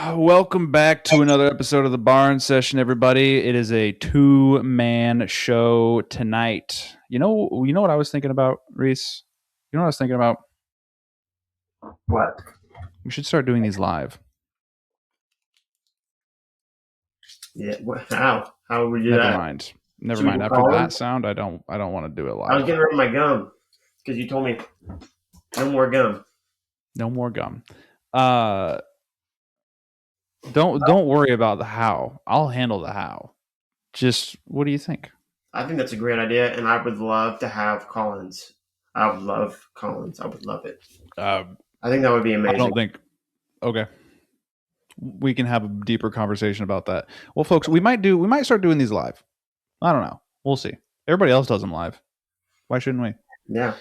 Welcome back to another episode of the Barn Session, everybody. It is a two-man show tonight. You know what I was thinking about, Reese? You know what I was thinking about? What? We should start doing these live. Yeah. How? How would we do Never that? mind. Never Should we mind. go After call him? that sound, I don't want to do it I was live. getting rid of my gum because you told me no more gum. No more gum. Don't worry about the how. I'll handle the how. Just what do you think? I think that's a great idea, and I would love to have Collins. I would love Collins. I would love it. I I think that would be amazing. don't think. Okay. We can have a deeper conversation about that. Well, folks, we might start doing these live. I don't know. We'll see. Everybody else does them live. Why shouldn't we? Yeah.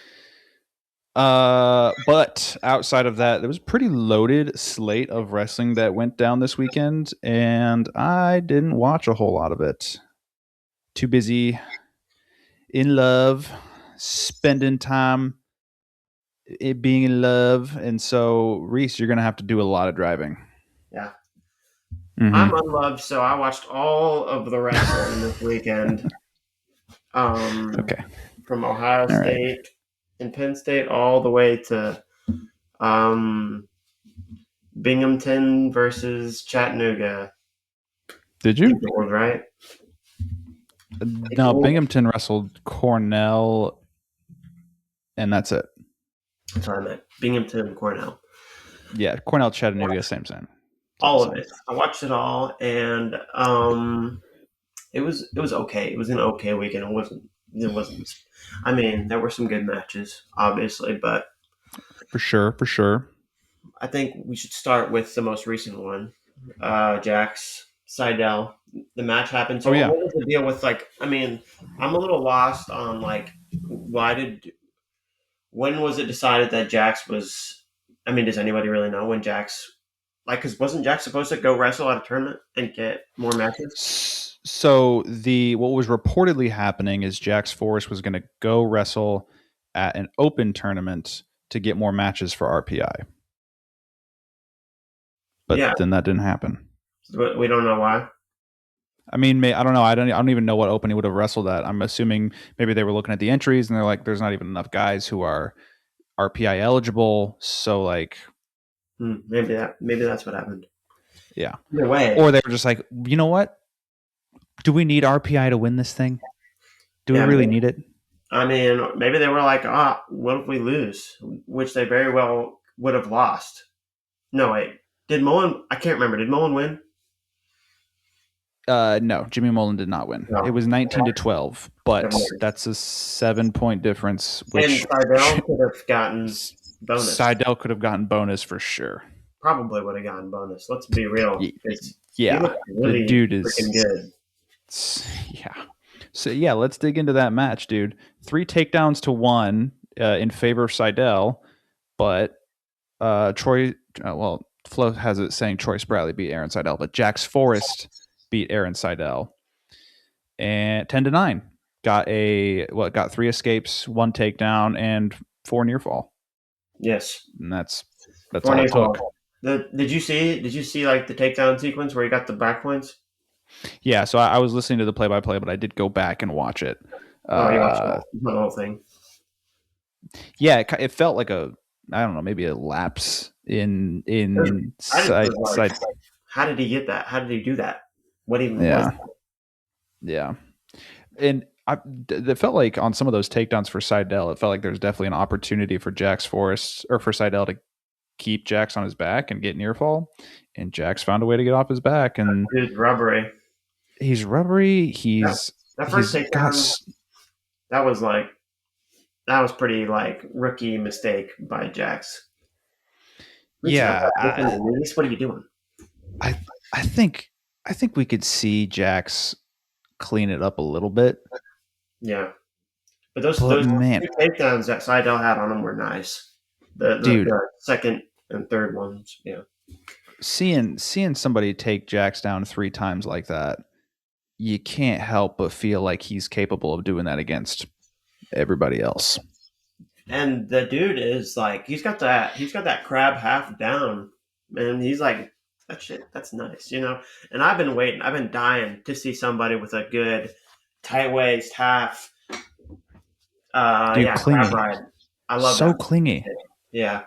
But outside of that, there was a pretty loaded slate of wrestling that went down this weekend, and I didn't watch a whole lot of it. Too busy in love, spending time it being in love, and so Reese, you're gonna have to do a lot of driving. Yeah. Mhm. I'm unloved, so I watched all of the wrestling this weekend. Okay. From Ohio All right. State and Penn State all the way to Binghamton versus Chattanooga. Did I you? think it was right. No, Binghamton wrestled Cornell, and that's it. That's what I meant. Binghamton and Cornell. Yeah, Cornell, Chattanooga, same. All of it. I watched it all, and it was okay. It was an okay weekend. It wasn't. I mean, there were some good matches, obviously, but For sure. I think we should start with the most recent one, Jax Seidel. The match happened. So Oh, yeah. what was the deal with I mean, I'm a little lost on when was it decided that Jax was? I mean, does anybody really know when Jax? Because wasn't Jax supposed to go wrestle at a tournament and get more matches? So what was reportedly happening is Jax Forrest was going to go wrestle at an open tournament to get more matches for RPI, but then that didn't happen. We don't know why. I mean, I don't know. I don't even know what open he would have wrestled at. I'm assuming maybe they were looking at the entries and they're like, "There's not even enough guys who are RPI eligible." So maybe that's what happened. Yeah. Either way, or they were just like, you know what? Do we need RPI to win this thing? Do we really need it? I mean, maybe they were like, what if we lose? Which they very well would have lost. No, wait. Did Mullen? I can't remember. Did Mullen win? No, Jimmy Mullen did not win. No. It was 19-12, but that's a 7-point difference. Which and Seidel could have gotten bonus. Seidel could have gotten bonus for sure. Probably would have gotten bonus. Let's be real. Yeah, really the dude is freaking good. Yeah. So yeah, let's dig into that match, dude. 3 takedowns to 1 in favor of Seidel, but Troy. Flo has it saying Troy Spradley beat Aaron Seidel, but Jax Forrest beat Aaron Seidel, and 10-9. Got 3 escapes, 1 takedown, and 4 near fall. Yes, and that's all it took. Did you see like the takedown sequence where he got the back points? Yeah, so I was listening to the play-by-play, but I did go back and watch it. You watched the whole thing. Yeah, it felt like maybe a lapse in side. How did he get that? How did he do that? What even was that? Yeah. And it felt like on some of those takedowns for Seidel, it felt like there's definitely an opportunity for Jax Forrest or for Seidel to keep Jax on his back and get near fall. And Jax found a way to get off his back. And he's rubbery. He's rubbery. That first takedown, that was pretty rookie mistake by Jax. Yeah. What are you doing? I think we could see Jax clean it up a little bit. Yeah. But those 2 takedowns that Seidel had on him were nice. The second and third ones, yeah. Seeing somebody take Jax down 3 times like that, you can't help but feel like he's capable of doing that against everybody else. And the dude is he's got that crab half down, man. He's that shit. That's nice, you know. And I've been waiting. I've been dying to see somebody with a good tight waist half. Dude, Yeah, crab clingy. ride. I love So that. clingy. Yeah,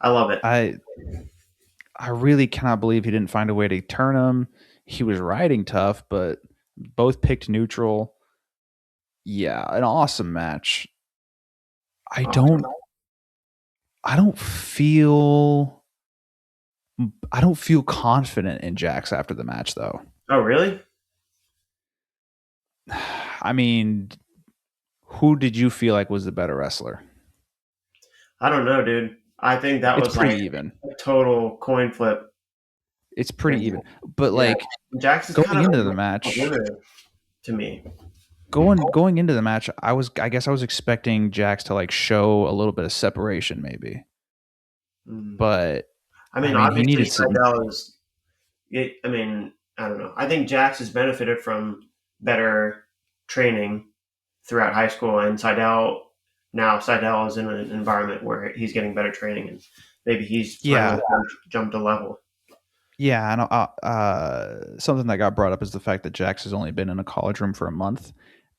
I love it. I I really cannot believe he didn't find a way to turn him. He was riding tough, but both picked neutral. Yeah, an awesome match. I Awesome. don't I don't feel I don't feel confident in Jax after the match though. Oh, really? I mean, who did you feel like was the better wrestler? I don't know, dude. I think that It's was pretty like even. a total coin flip. It's pretty And even. But yeah, like Jax is kind going of into the match, limited to me. going into the match, I guess I was expecting Jax to like show a little bit of separation maybe. Mm. But I I mean, mean, he obviously, needed some. Seidel is. I mean, I don't know. I think Jax has benefited from better training throughout high school, and Seidel is in an environment where he's getting better training, and maybe he's finally Yeah, jumped a level. yeah. And something that got brought up is the fact that Jax has only been in a college room for a month.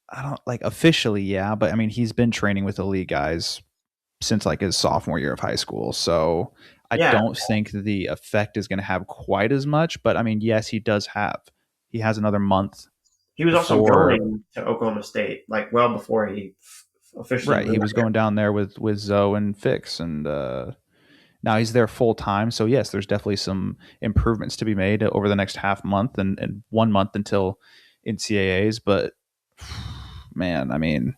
I don't like officially, yeah, but I mean, he's been training with elite guys since like his sophomore year of high school. So I Yeah, don't think the effect is going to have quite as much. But I mean, yes, he has another month he was also before. going to Oklahoma State like well before he officially Right, he moved was there. going down there with Zoe and Fix, and now he's there full time. So yes, there's definitely some improvements to be made over the next half month and 1 month until NCAAs. But man, I mean,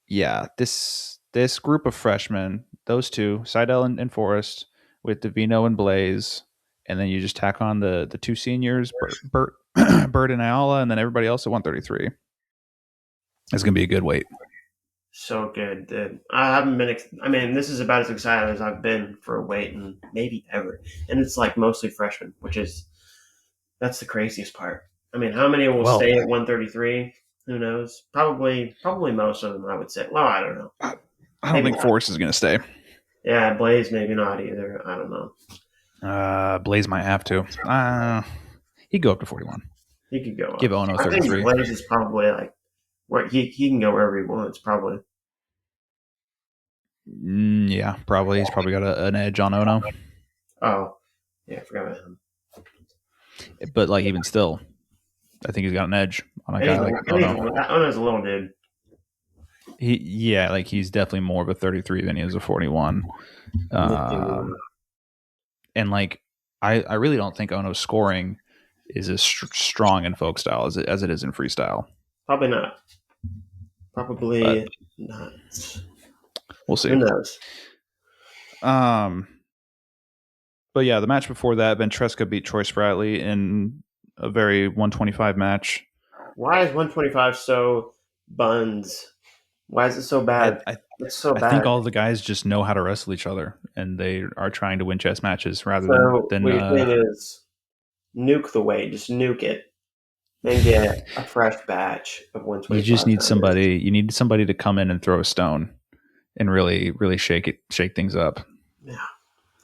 yeah, this group of freshmen, those two, Seidel and Forrest, with Davino and Blaze, and then you just tack on the two seniors, Bert Bert and Ayala, and then everybody else at 133. It's gonna be a good weight. So good, dude. I haven't been. I mean, this is about as excited as I've been for a weight and maybe ever. And it's like mostly freshmen, which is that's the craziest part. I mean, how many will Well, stay at 133? Who knows? Probably most of them. I would say. Well, I don't know. I don't Maybe think not. Forrest is gonna stay. Yeah, Blaze maybe not either. I don't know. Blaze might have to. He'd go up to 41. He could go Give up. Ono I think 33. Blaze is probably like where he can go wherever he wants. Probably. Yeah, probably. He's probably got an edge on Ono. Oh, yeah, I forgot about him. But like even still, I think he's got an edge on a And guy like Ono. Ono's a little dude. Like he's definitely more of a 33 than he is a 41. Um, and like I really don't think Ono's scoring is as strong in folk style as it is in freestyle. Probably not. But Probably not. we'll see. Who knows? Um, but yeah, the match before that, Ventresca beat Troy Spratly in a very 125 match. Why is 125 so buns? Why is it so I, bad? I It's so I think bad. all the guys just know how to wrestle each other, and they are trying to win chess matches rather So than what you're saying is nuke the weight, just nuke it, and get a fresh batch of you just 125 need pounders. somebody. You need somebody to come in and throw a stone and really shake things up. Yeah,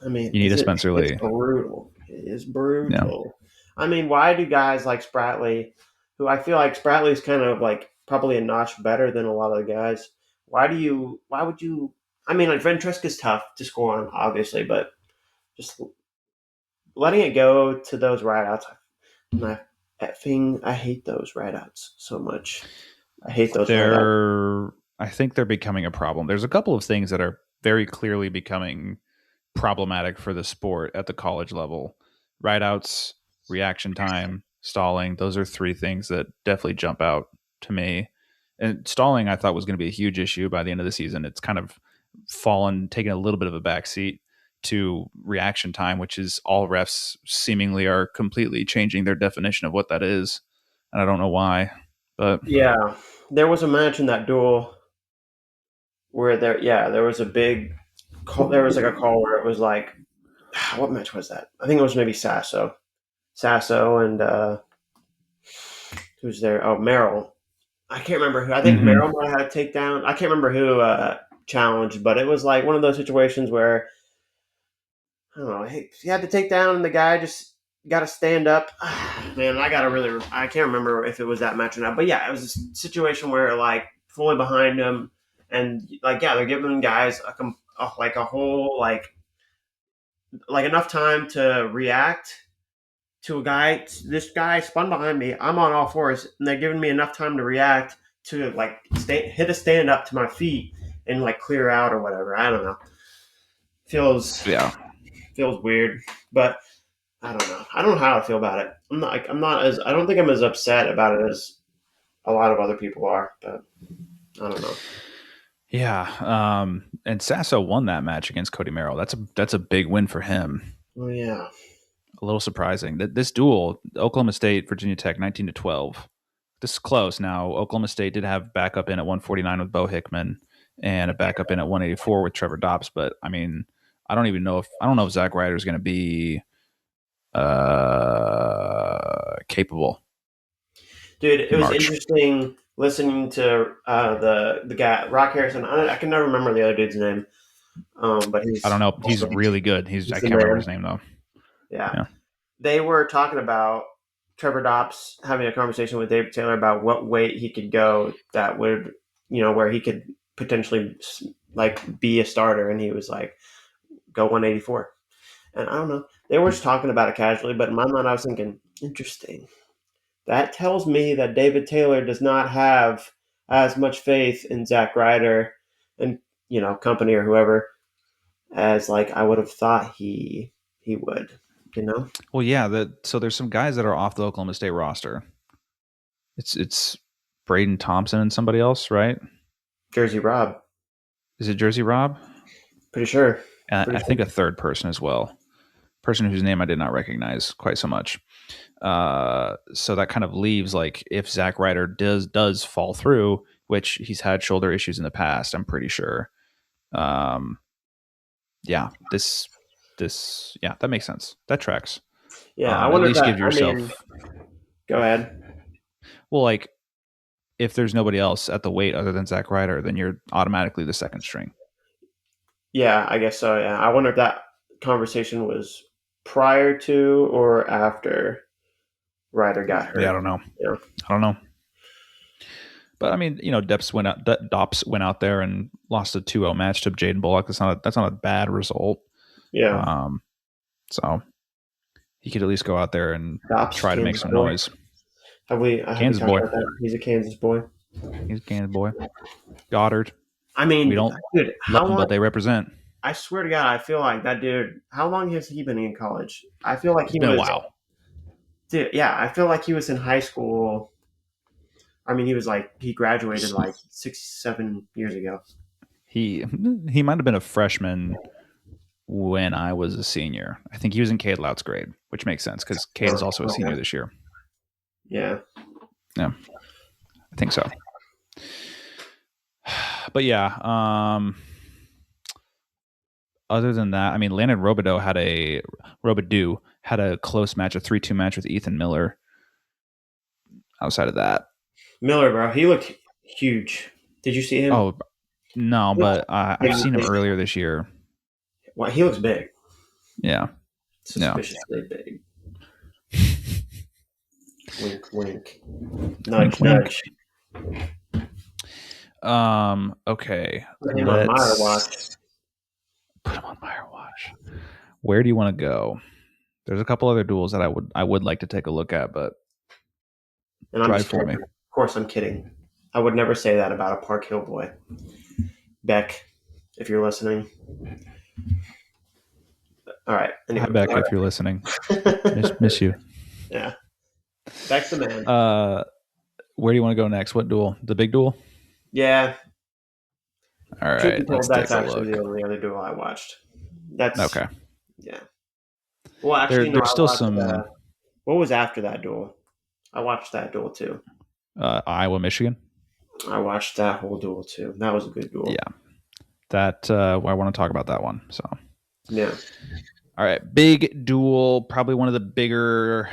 I mean, You need a Spencer it's Lee. brutal. It is Yeah, brutal. I mean, why do guys like Spratley, who I feel like Spratley's kind of like probably a notch better than a lot of the guys? Why would you? I mean, like Ventresca's tough to score on, obviously, but just letting it go to those rideouts, I hate those rideouts so much. I hate those rideouts. I think they're becoming a problem. There's a couple of things that are very clearly becoming problematic for the sport at the college level. Rideouts, reaction time, stalling. Those are three things that definitely jump out to me. And stalling, I thought was going to be a huge issue by the end of the season. It's kind of taken a little bit of a backseat to reaction time, which is all refs seemingly are completely changing their definition of what that is. And I don't know why, but Yeah, there was a match in that duel where there was a big call. There was like a call where it was like, what match was that? I think it was maybe Sasso and who's there? Oh, Merrill. I can't remember who. I think mm-hmm. Merrill might have had a takedown. I can't remember who challenged, but it was like one of those situations where I don't know. He had to take down, and the guy just got to stand up. Man, I can't remember if it was that match or not. But yeah, it was a situation where like fully behind him, and like yeah, they're giving guys like a whole like enough time to react to a guy. This guy spun behind me. I'm on all fours, and they're giving me enough time to react to like hit a stand up to my feet and like clear out or whatever. I don't know. Feels Yeah. feels weird, but I don't know. I don't know how I feel about it. I'm not as. I don't think I'm as upset about it as a lot of other people are. But I don't know. Yeah. And Sasso won that match against Cody Merrill. That's a big win for him. Oh yeah. A little surprising. This duel, Oklahoma State, Virginia Tech, 19-12. This is close. Now, Oklahoma State did have backup in at 149 with Bo Hickman and a backup in at 184 with Trevor Dobbs. But I mean, I don't know if Zach Ryder is going to be capable. Dude, it was March. interesting listening to the guy Rock Harrison. I can never remember the other dude's name, but I he's don't know. He's also really good. I he's the can't remember his man. name though. Yeah, Yeah. they were talking about Trevor Dobbs having a conversation with David Taylor about what weight he could go that would where he could potentially like be a starter, and he was like go 184. And I don't know. They were just talking about it casually, but in my mind, I was thinking, interesting. That tells me that David Taylor does not have as much faith in Zach Ryder and company or whoever as like I would have thought he would. You know, Well, yeah. So there's some guys that are off the Oklahoma State roster. It's Braden Thompson and somebody else, right? Jersey Rob. Is it Jersey Rob? Pretty sure. And Pretty I think sure. a third person as well. Person whose name I did not recognize quite so much. So that kind of leaves like if Zach Ryder does fall through, which he's had shoulder issues in the past, I'm pretty sure. Yeah, this yeah, that makes sense. That tracks. Yeah, I At wonder if least that. give I mean, yourself go ahead. well, like if there's nobody else at the weight other than Zach Ryder, then you're automatically the second string. Yeah, I guess so. Yeah, I wonder if that conversation was prior to or after Ryder got Yeah, I hurt. don't know. Yeah. I don't know. But I mean, Dops went out there and lost a 2-0 match to Jaden Bullock. That's not a bad result. Yeah. Um, so he could at least go out there and Dobbs, try to make Kansas some boy. noise. Have we Kansas talked boy. about that? He's a Kansas boy. He's a Kansas boy. Goddard. I We mean, don't dude, love how them, long? but they represent. I swear to God, I feel like that dude. How long has he been in college? I feel like It's he been a was. while. Dude, yeah, I feel like he was in high school. I mean, he graduated like 6, 7 years ago. He might have been a freshman when I was a senior. I think he was in Cade Lout's grade, which makes sense because Cade is also a senior Okay. this year. Yeah. Yeah, I think so. But yeah, other than that, I mean, Landon Robidoux had a close match, a 3-2 match with Ethan Miller. Outside of that, Miller, bro, he looked huge. Did you see him? oh no, He looked but I've seen him big. earlier this year. Well, he looks big. Yeah, yeah. Suspiciously big. Wink, wink. Wink, Nudge, wink. nudge. Okay, Put him on Meyer let's watch. put him on Meyer watch. Where do you want to go? There's a couple other duels that I would like to take a look at, but And I'm drive just for kidding. me. Of course, I'm kidding. I would never say that about a Park Hill boy. Beck, if you're listening. All right. Hi, Anyway. Beck, if you're listening. Miss you. Yeah. Beck's the man. Where do you want to go next? What duel? The big duel? Yeah. All Truth be right, told, let's that's take a actually look. the only other duel I watched. That's Okay. yeah. Well, actually, no. There's I still watched. some What was after that duel? I watched that duel too. Iowa, Michigan. I watched that whole duel too. That was a good duel. Yeah, that I want to talk about that one. So, Yeah. all right, big duel, probably one of the bigger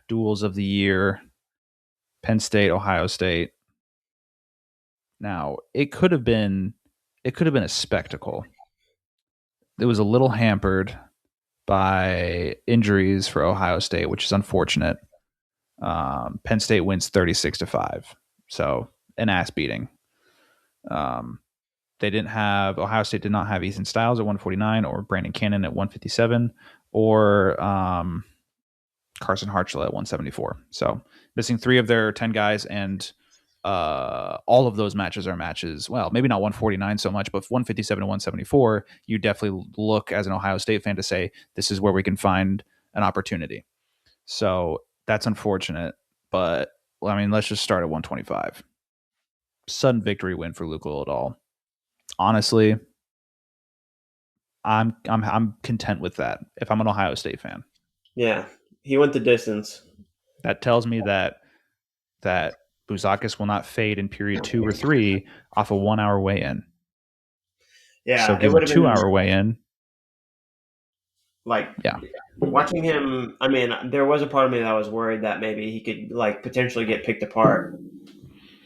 duels of the year. Penn State, Ohio State. Now, it could have been a spectacle. It was a little hampered by injuries for Ohio State, which is unfortunate. Penn State wins 36-5, so an ass beating. Um, they didn't have Ohio State did not have Ethan Styles at 149 or Brandon Cannon at 157 or Carson Hartshell at 174. So missing 3 of their 10 guys, and all of those matches are matches. Well, maybe not 149 so much, but 157 to 174, you definitely look as an Ohio State fan to say this is where we can find an opportunity. So that's unfortunate, but I mean, let's just start at 125. Sudden victory win for Luke Liddell. Honestly, I'm content with that if I'm an Ohio State fan. Yeah, he went the distance. That tells me that Bouzakis will not fade in period 2 or 3 off a 1 hour weigh-in. Yeah, So it give him would a have been 2 hour weigh-in. like Yeah. watching him. I mean, there was a part of me that was worried that maybe he could like potentially get picked apart,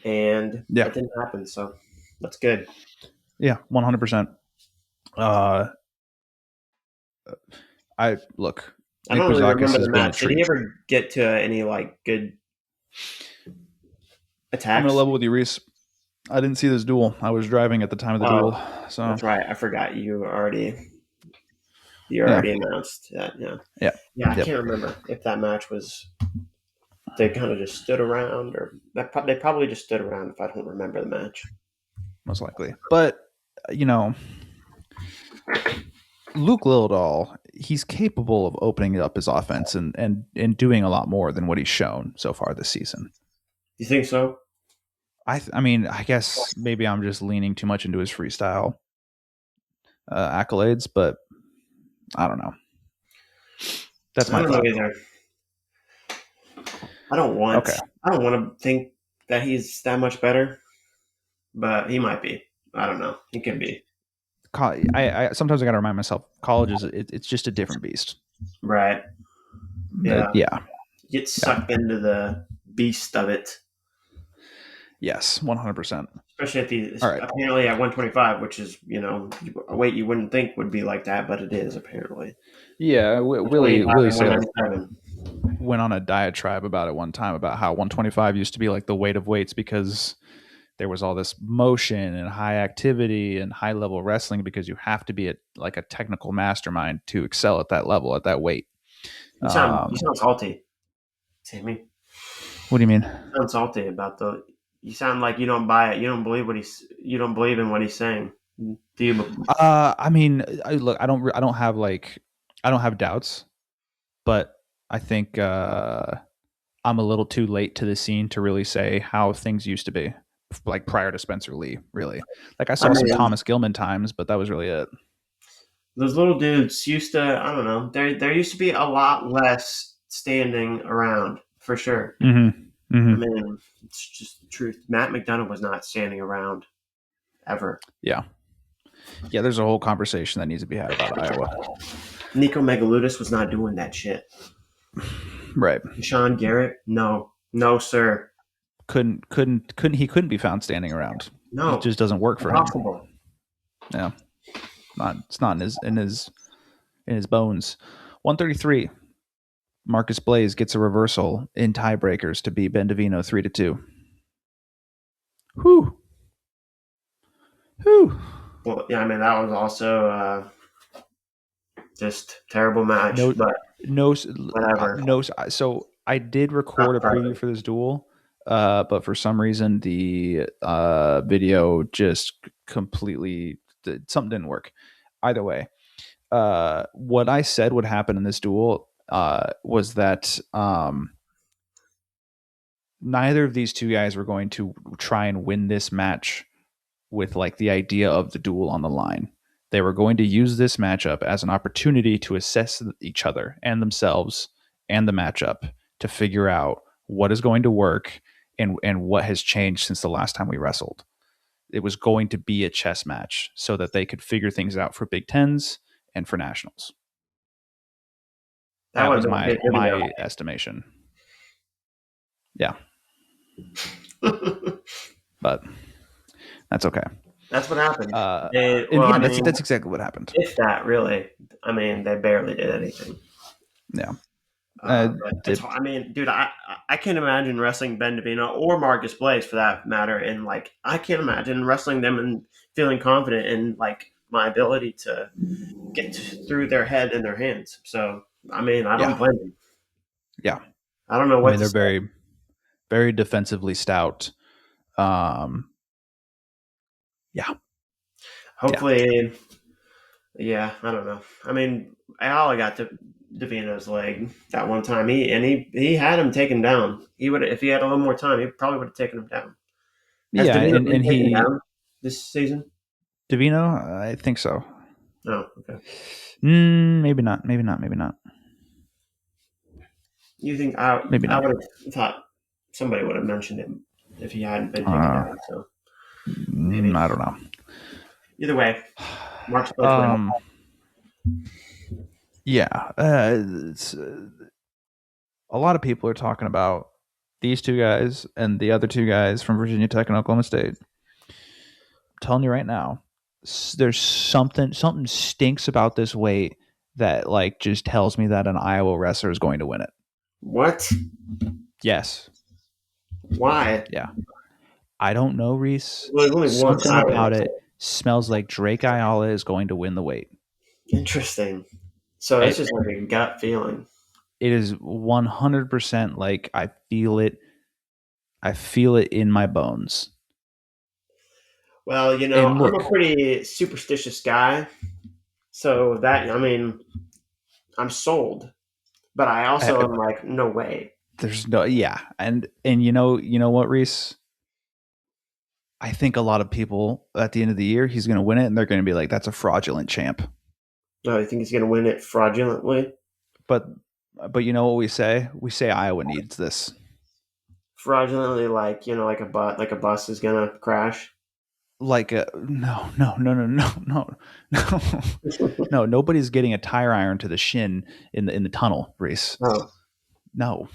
and Yeah. that didn't happen. So that's good. Yeah, 100%. I look. I Nick don't really Bouzakis remember has the been a match. Did he treat. ever get to any like good I'm gonna attacks? level with you, Reese. I didn't see this duel. I was driving at the time of the duel, Oh, so that's right. I forgot you yeah, already announced that. Yeah, yeah, yeah. I yep. can't remember if that match was they kind of just stood around, or they probably just stood around. If I don't remember the match, Most likely. But you know, Luke Liddell, he's capable of opening up his offense and doing a lot more than what he's shown so far this season. you think so? I mean, I guess maybe I'm just leaning too much into his freestyle accolades, but I don't know. That's I my don't know thought. either. I don't want. Okay. I don't want to think that he's that much better, but he might be. I don't know. He could be. I sometimes I got to remind myself, college is it's just a different beast. Right. Yeah. Yeah. Get Yeah. sucked into the beast of it. Yes. 100%. Especially at All right. apparently at 125, which is a weight you wouldn't think would be like that, but it is apparently. Yeah. Willie 125 and Seidel 197. went on a diatribe about it one time about how 125 used to be like the weight of weights because there was all this motion and high activity and high level wrestling because you have to be like a technical mastermind to excel at that level, at that weight. You sound salty, Sammy. What do you mean? You sound salty about the. You sound like you don't buy it. You don't believe You don't believe in what he's saying. Do you? I mean, look, I don't have I don't have doubts, but I think I'm a little too late to the scene to really say how things used to be, like prior to Spencer Lee. Really, like I I saw some mean, Thomas Gilman times, but that was really it. those little dudes used to. I don't know. There used to be a lot less standing around for sure. Mm-hmm. I Mm-hmm. mean, it's just the truth. Matt McDonough was not standing around ever. Yeah. Yeah, there's a whole conversation that needs to be had about Iowa. Nico Megaludis was not doing that shit. Right. Sean Garrett, no, sir, Couldn't be found standing around. It no, just doesn't work for him. impossible. Yeah. It's not in his bones. 133. Marcus Blaze gets a reversal in tiebreakers to beat Bendavino 3-2. Whew. Whew. Well, yeah, I mean that was also just terrible match, but whatever. So I did record a preview for this duel, but for some reason the video just completely something didn't work. Either way, what I said would happen in this duel was that neither of these two guys were going to try and win this match with like the idea of the duel on the line. They were going to use this matchup as an opportunity to assess each other and themselves and the matchup to figure out what is going to work and what has changed since the last time we wrestled. It was going to be a chess match so that they could figure things out for Big Tens and for nationals. That was my estimation. Yeah. But that's okay. That's what happened. Uh, They, and well, yeah, I that's mean, that's exactly what happened. if that really, I mean, they barely did anything. Yeah. Uh, But it's, it, I mean, dude, I can't imagine wrestling Ben Davino or Marcus Blaze for that matter, and like I can't imagine wrestling them and feeling confident in like my ability to get through their head and their hands. So I mean, I don't yeah, blame them. yeah. I don't know I what mean, to they're say. very, very defensively stout. Um, yeah, yeah, Hopefully, yeah, I don't know. I mean, I got to Davino's leg that one time. He had him taken down. He would if he had a little more time, he probably would have taken him down. Has yeah. Davino been And taken he down this season? Davino, I think so. Oh, okay. Maybe not. Maybe not. Maybe not. You think Maybe I not. would have thought somebody would have mentioned him if he hadn't been taken Uh, down. So maybe I don't know. either way, Mark's place win. Um, yeah. A lot of people are talking about these two guys and the other two guys from Virginia Tech and Oklahoma State. I'm telling you right now, there's something stinks about this weight that like just tells me that an Iowa wrestler is going to win it. What? Yes. Why? Yeah. I don't know, Reese. Well, there's only one Something Iowa. about it smells like Drake Ayala is going to win the weight. Interesting. So it's It, just like a gut feeling. it is 100% like I feel it. I feel it in my bones. Well, And I'm look, a pretty superstitious guy, so that I mean, I'm sold. But I also I, am like, no way. there's no yeah, and you know what, Reese? I think a lot of people at the end of the year he's going to win it, and they're going to be like, "That's a fraudulent champ." No, you think he's going to win it fraudulently? But you know what we say? We say Iowa needs this. Fraudulently, like like a bus is going to crash. Like no. No, nobody's getting a tire iron to the shin in the tunnel, Reese. No, No,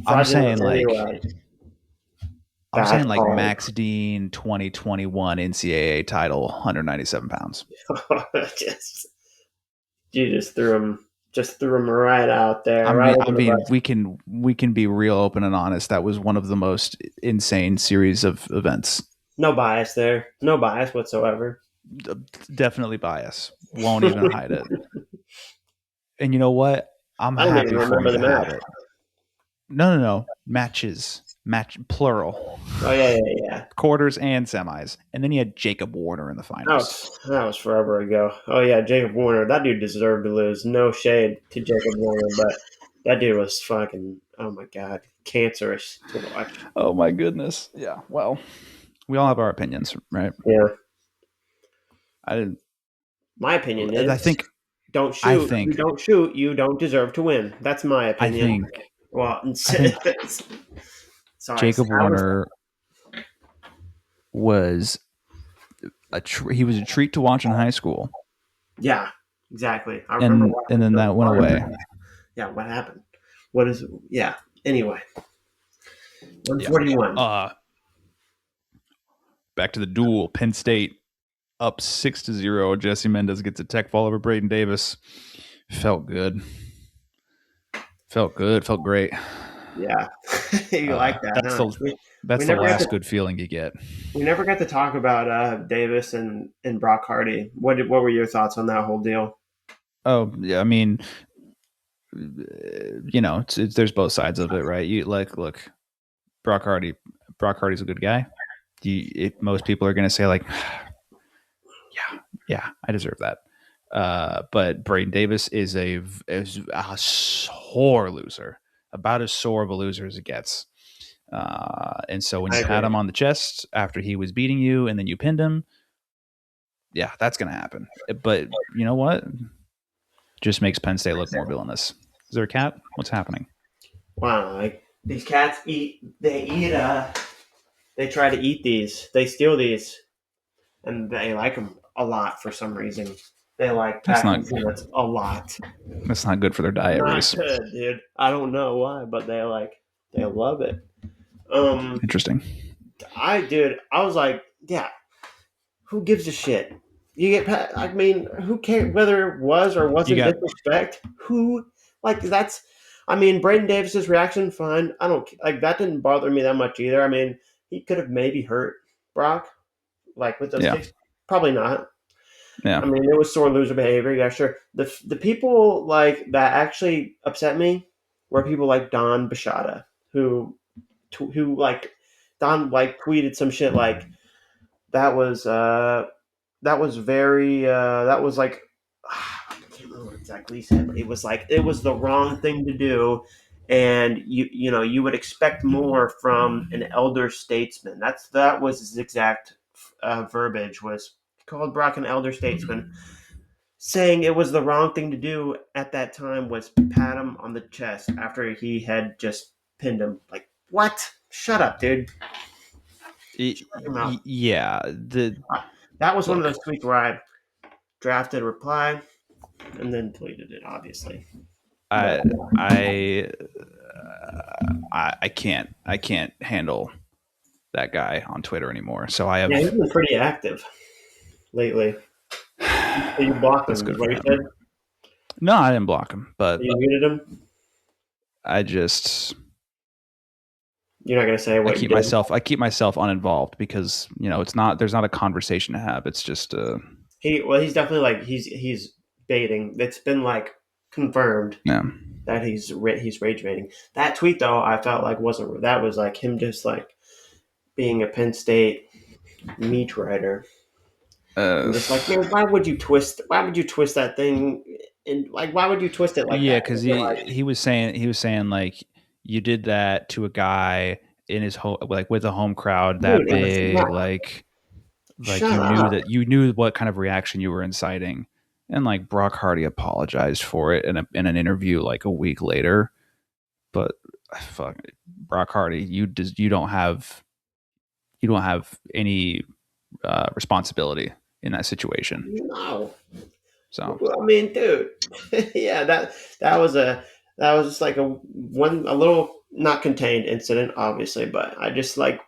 I'm fraudulent saying like anyway. I'm saying That's like hard. Max Dean 2021 NCAA title, 197 pounds. just you just threw him right out there, right I under the mean, bus. we can be real open and honest. That was one of the most insane series of events. No bias there. No bias whatsoever. Definitely bias. Won't even hide it. And you know what? I'm I don't even happy for him remember the to have match. it. No. Match plural. Oh yeah. Quarters and semis. And then you had Jacob Warner in the finals. That was forever ago. Oh yeah, Jacob Warner. That dude deserved to lose. No shade to Jacob Warner, but that dude was fucking. Oh my god, cancerous to watch. Oh my goodness. Yeah. Well, we all have our opinions, right? Yeah, I didn't my opinion I is think don't I shoot. You think don't shoot. You don't deserve to win. That's my I opinion. think Well, I think sorry, Jacob I was Warner was he was a treat to watch in high school, yeah, exactly. I remember and watching then those that went bars. away. Yeah, what happened? What is? Yeah. Anyway, Yeah. 141. Back to the duel. Penn State up 6-0. Jesse Mendez gets a tech fall over Braden Davis. Felt good. Felt good. Felt great. Yeah, you like that, That's huh? We that's the never got last to good feeling you get. we never got to talk about Davis and Brock Hardy. What were your thoughts on that whole deal? Oh yeah, I mean, you know, there's both sides of it, right? You like look, Brock Hardy. Brock Hardy's a good guy. Most people are going to say like, yeah, I deserve that. But Braden Davis is a sore loser, about as sore of a loser as it gets. And so when I you pat agree. him on the chest after he was beating you and then you pinned him, yeah, that's going to happen. But you know what? Just makes Penn State look more villainous. Is there a cat? What's happening? Wow, like these cats eat. They eat. They try to eat these. They steal these, and they like them a lot for some reason. They like That's packing not peanuts a lot. that's not good for their diet, Not Reese. good, dude. I don't know why, but they love it. Um, Interesting. I was like, yeah, who gives a shit? You get, I mean, who cares whether it was or You wasn't got disrespect? Who, like, that's, I mean, Braden Davis's reaction, fine. I don't, like, that didn't bother me that much either. I mean, he could have maybe hurt Brock, like, with those yeah, kicks. Probably not. yeah. I mean, it was sore loser behavior. Yeah, sure. The people, like, that actually upset me were people like Don Bashada, who, like, Don, like, tweeted some shit like, that was, that was very that was like I can't remember what exactly he said, but it was like it was the wrong thing to do, and you would expect more from an elder statesman. That was his exact verbiage, was he called Brock an elder statesman, saying it was the wrong thing to do at that time was pat him on the chest after he had just pinned him. Like, what? Shut up, dude. Shut your mouth. Yeah. The That was one of look, those tweets where I drafted a reply and then deleted it, obviously. But I I I can't handle that guy on Twitter anymore. So I yeah, he's have been pretty active lately. So you blocked that's him, is good for what you said? him. No, I didn't block him, So but you muted him? I just You're not going to say what you did? I keep myself uninvolved because it's not there's not a conversation to have. It's just He's definitely like, he's baiting. It's been like confirmed yeah. that he's rage baiting. That tweet though, I felt like wasn't, that was like him just like being a Penn State meat writer. Uh, I'm just like, man, why would you twist that thing, and like, why would you twist it like yeah, that? because You're like, he was saying like you did that to a guy in his home, like with a home crowd that dude, it was big, not. like Shut up. you knew what kind of reaction you were inciting, and like Brock Hardy apologized for it in an interview like a week later. But fuck, Brock Hardy, you don't have any responsibility in that situation. No. So I mean, dude. Yeah, that was just like a little not contained incident, obviously, but I just like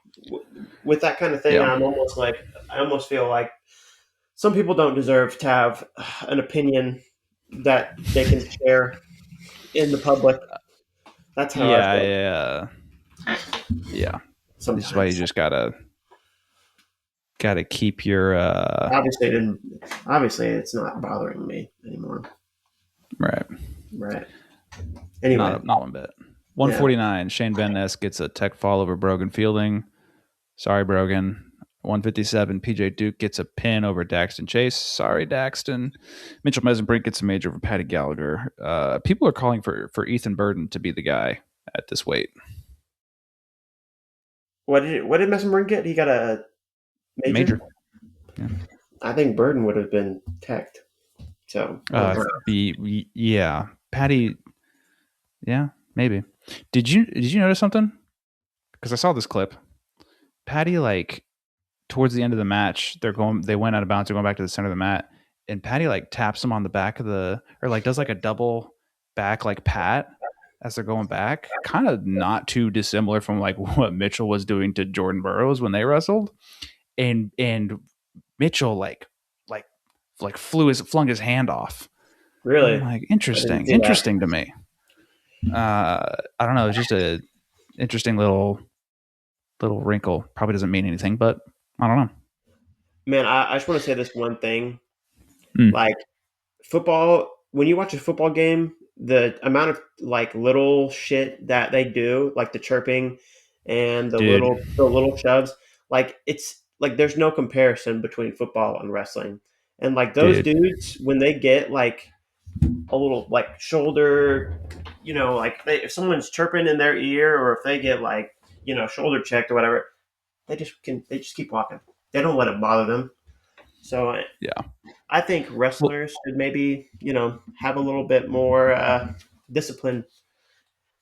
with that kind of thing, yeah, I almost feel like some people don't deserve to have an opinion that they can share in the public. That's how I feel yeah, yeah. This is why you sometimes. just gotta keep your Obviously, it didn't. Obviously, it's not bothering me anymore. right. Right. Anyway, Not one bit. yeah. 149. Shane Van Ness gets a tech fall over Brogan Fielding. Sorry, Brogan. 157. PJ Duke gets a pin over Daxton Chase. Sorry, Daxton. Mitchell Mesenbrink gets a major over Patty Gallagher. People are calling for Ethan Burden to be the guy at this weight. What did Messenberg get? He got a major. Major. Yeah. I think Burden would have been teched. So Yeah. Patty. Yeah, maybe. Did you notice something? Because I saw this clip. Patty, like towards the end of the match, they went out of bounds, they're going back to the center of the mat, and Patty like taps him on the back of the, or like does like a double back like pat as they're going back. Kind of not too dissimilar from like what Mitchell was doing to Jordan Burroughs when they wrestled. And Mitchell like flung his hand off. I'm really, like, I didn't interesting, see that. interesting to me. I don't know. It's just a interesting little wrinkle. Probably doesn't mean anything, but I don't know. Man, I just want to say this one thing. Mm, Like football, when you watch a football game, the amount of like little shit that they do, like the chirping and dude, the little shoves, like it's like there's no comparison between football and wrestling. And like those dude. dudes, when they get like a little like shoulder, like if someone's chirping in their ear or if they get like, shoulder checked or whatever, they just keep walking. They don't let it bother them. So Yeah. I think Well, wrestlers should maybe, have a little bit more discipline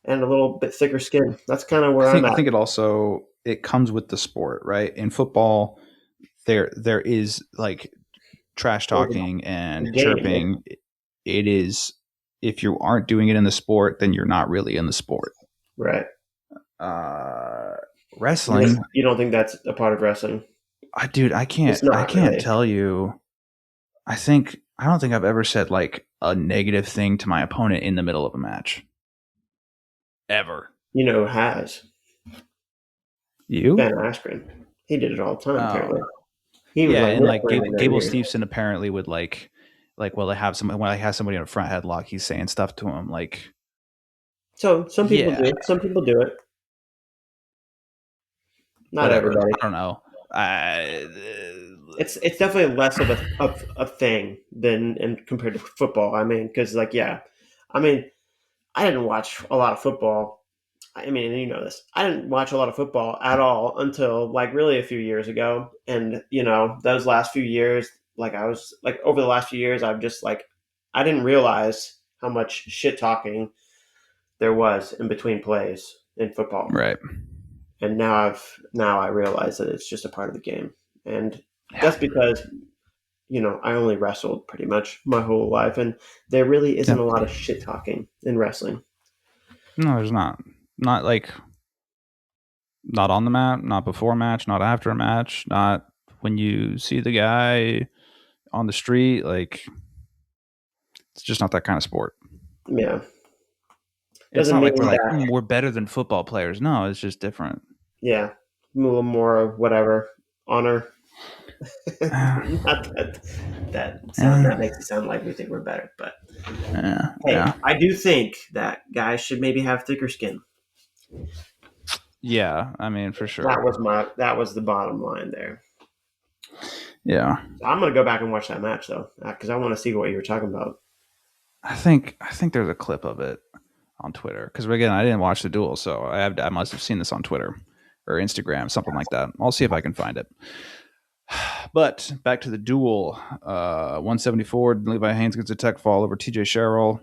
and a little bit thicker skin. That's kind of where I'm I at. think it comes with the sport, right? In football, there is like trash There's talking a and game. chirping. It is, if you aren't doing it in the sport, then you're not really in the sport. Right. Uh, You don't, Wrestling, you don't think that's a part of wrestling? dude, It's I not can't really. tell you. I don't think I've ever said like a negative thing to my opponent in the middle of a match. Ever. You know, has You? Ben Askren. He did it all the time. Oh. Apparently, he was Yeah, like and like whispering in their Gable ears. Steveson apparently would like well they have some when I have somebody in a front headlock, he's saying stuff to him like So some people yeah, do. Some people do it. Not whatever. everybody. I don't know. I It's definitely less of a thing than in compared to football. I mean, because like yeah, I mean I didn't watch a lot of football. I mean, you know this. I didn't watch a lot of football at all until like really a few years ago. And you know, those last few years, like I was like over the last few years, I've just like I didn't realize how much shit talking there was in between plays in football. right. And now I realize that it's just a part of the game. And Yeah. that's because you know I only wrestled pretty much my whole life, and there really isn't Yep. a lot of shit talking in wrestling. No, there's not. Not like not on the mat, not before a match, not after a match, not when you see the guy on the street. Like it's just not that kind of sport. Yeah, It's doesn't not like we're mean like that. we're better than football players. No, it's just different. Yeah, a little more of whatever honor. Yeah, Not that yeah, makes it sound like we think we're better, but yeah, hey, yeah. I do think that guys should maybe have thicker skin. Yeah, I mean for sure. That was the bottom line there. Yeah, So I'm gonna go back and watch that match though, because I want to see what you were talking about. I think there's a clip of it on Twitter because again I didn't watch the duel, so I must have seen this on Twitter or Instagram, something like that. I'll see if I can find it. But back to the duel, 174 Levi Haynes gets a tech fall over TJ Sherrill.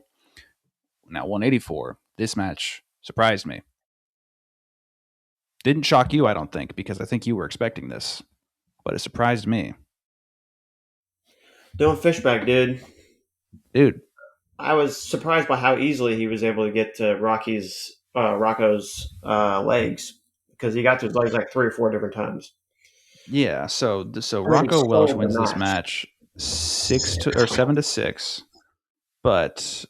Now 184. This match surprised me. Didn't shock you, I don't think, because I think you were expecting this, but it surprised me, Dylan Fishback, dude. dude. I was surprised by how easily he was able to get to Rocco's legs because he got to his legs like three or four different times. Yeah, so I think he Rocco Welsh stole the wins this match. match 7-6, but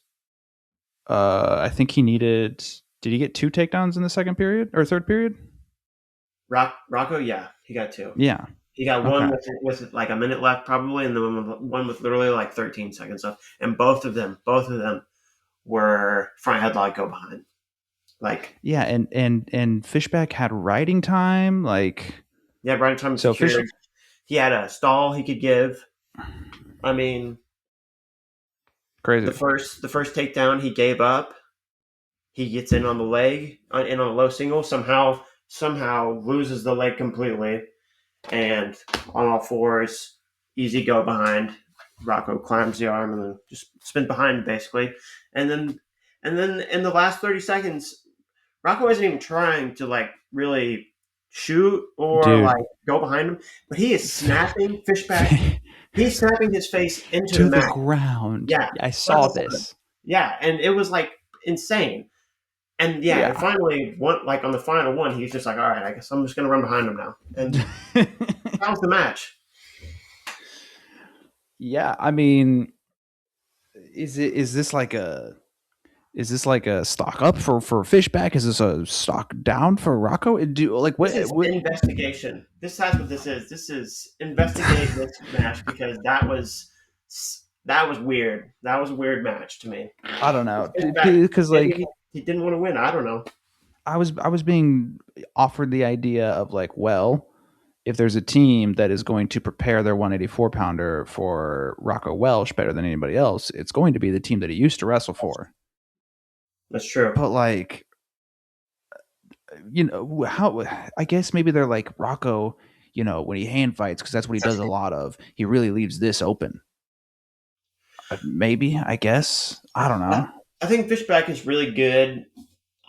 I think he needed. Did he get two takedowns in the second period or third period? Rocco, yeah, he got two. Yeah. He got one Okay. with like a minute left probably, and then one with literally like 13 seconds left. And both of them were front headlock go behind. Like Yeah, and Fishback had riding time, like yeah, right time so Fish. secured. He had a stall he could give. I mean, Crazy. the first takedown he gave up. He gets in on the leg, in on a low single. Somehow loses the leg completely, and on all fours, easy go behind. Rocco climbs the arm and then just spin behind basically, and then in the last 30 seconds, Rocco isn't even trying to like really shoot or Dude. like go behind him, but he is snapping Fishback. He's snapping his face into the To the mat. ground. Yeah, I not saw the time. this. Yeah, and it was like insane. And yeah, and Yeah. finally, one like on the final one, he was just like, "All right, I guess I'm just going to run behind him now." And that was the match. Yeah, I mean, is this like a stock up for Fishback? Is this a stock down for Rocco? Do like This is what investigation. That's what this is. This is investigate this match because that was weird. That was a weird match to me. I don't know. Fishback, Because maybe like he didn't want to win. I don't know. I was being offered the idea of like, well, if there's a team that is going to prepare their 184 pounder for Rocco Welsh better than anybody else, it's going to be the team that he used to wrestle for. That's true. But like, you know, how I guess maybe they're like Rocco, you know, when he hand fights because that's what he does a lot of. He really leaves this open. Maybe I guess I don't I, know, I think Fishback is really good.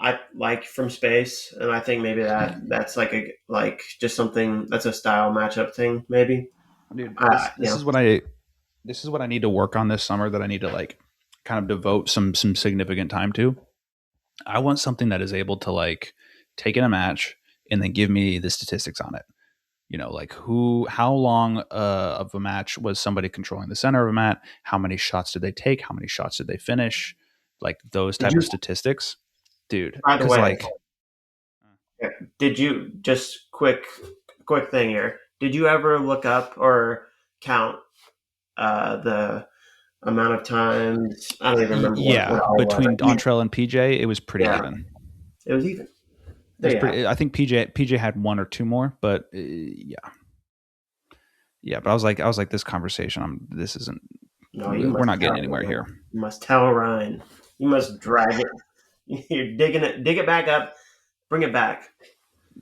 I like from space, and I think maybe that's like a like just something that's a style matchup thing. Maybe dude. you know. This is what I need to work on this summer. That I need to like kind of devote some significant time to. I want something that is able to like take in a match and then give me the statistics on it. like how long of a match was somebody controlling the center of a mat? How many shots did they take? How many shots did they finish? Like those Did type of you, statistics, dude. by the Because way, like, did you just quick thing here? Did you ever look up or count the amount of times? I don't even remember what yeah, all it was. between Dontrell and PJ, it was pretty Yeah, even. it was even. It was There you have pretty. I think PJ had one or two more, but yeah. But I was like, this conversation. This isn't. No, you We're must not getting tell anywhere Ryan. here. You must tell Ryan. You must drag it. You're digging it. Dig it back up. Bring it back.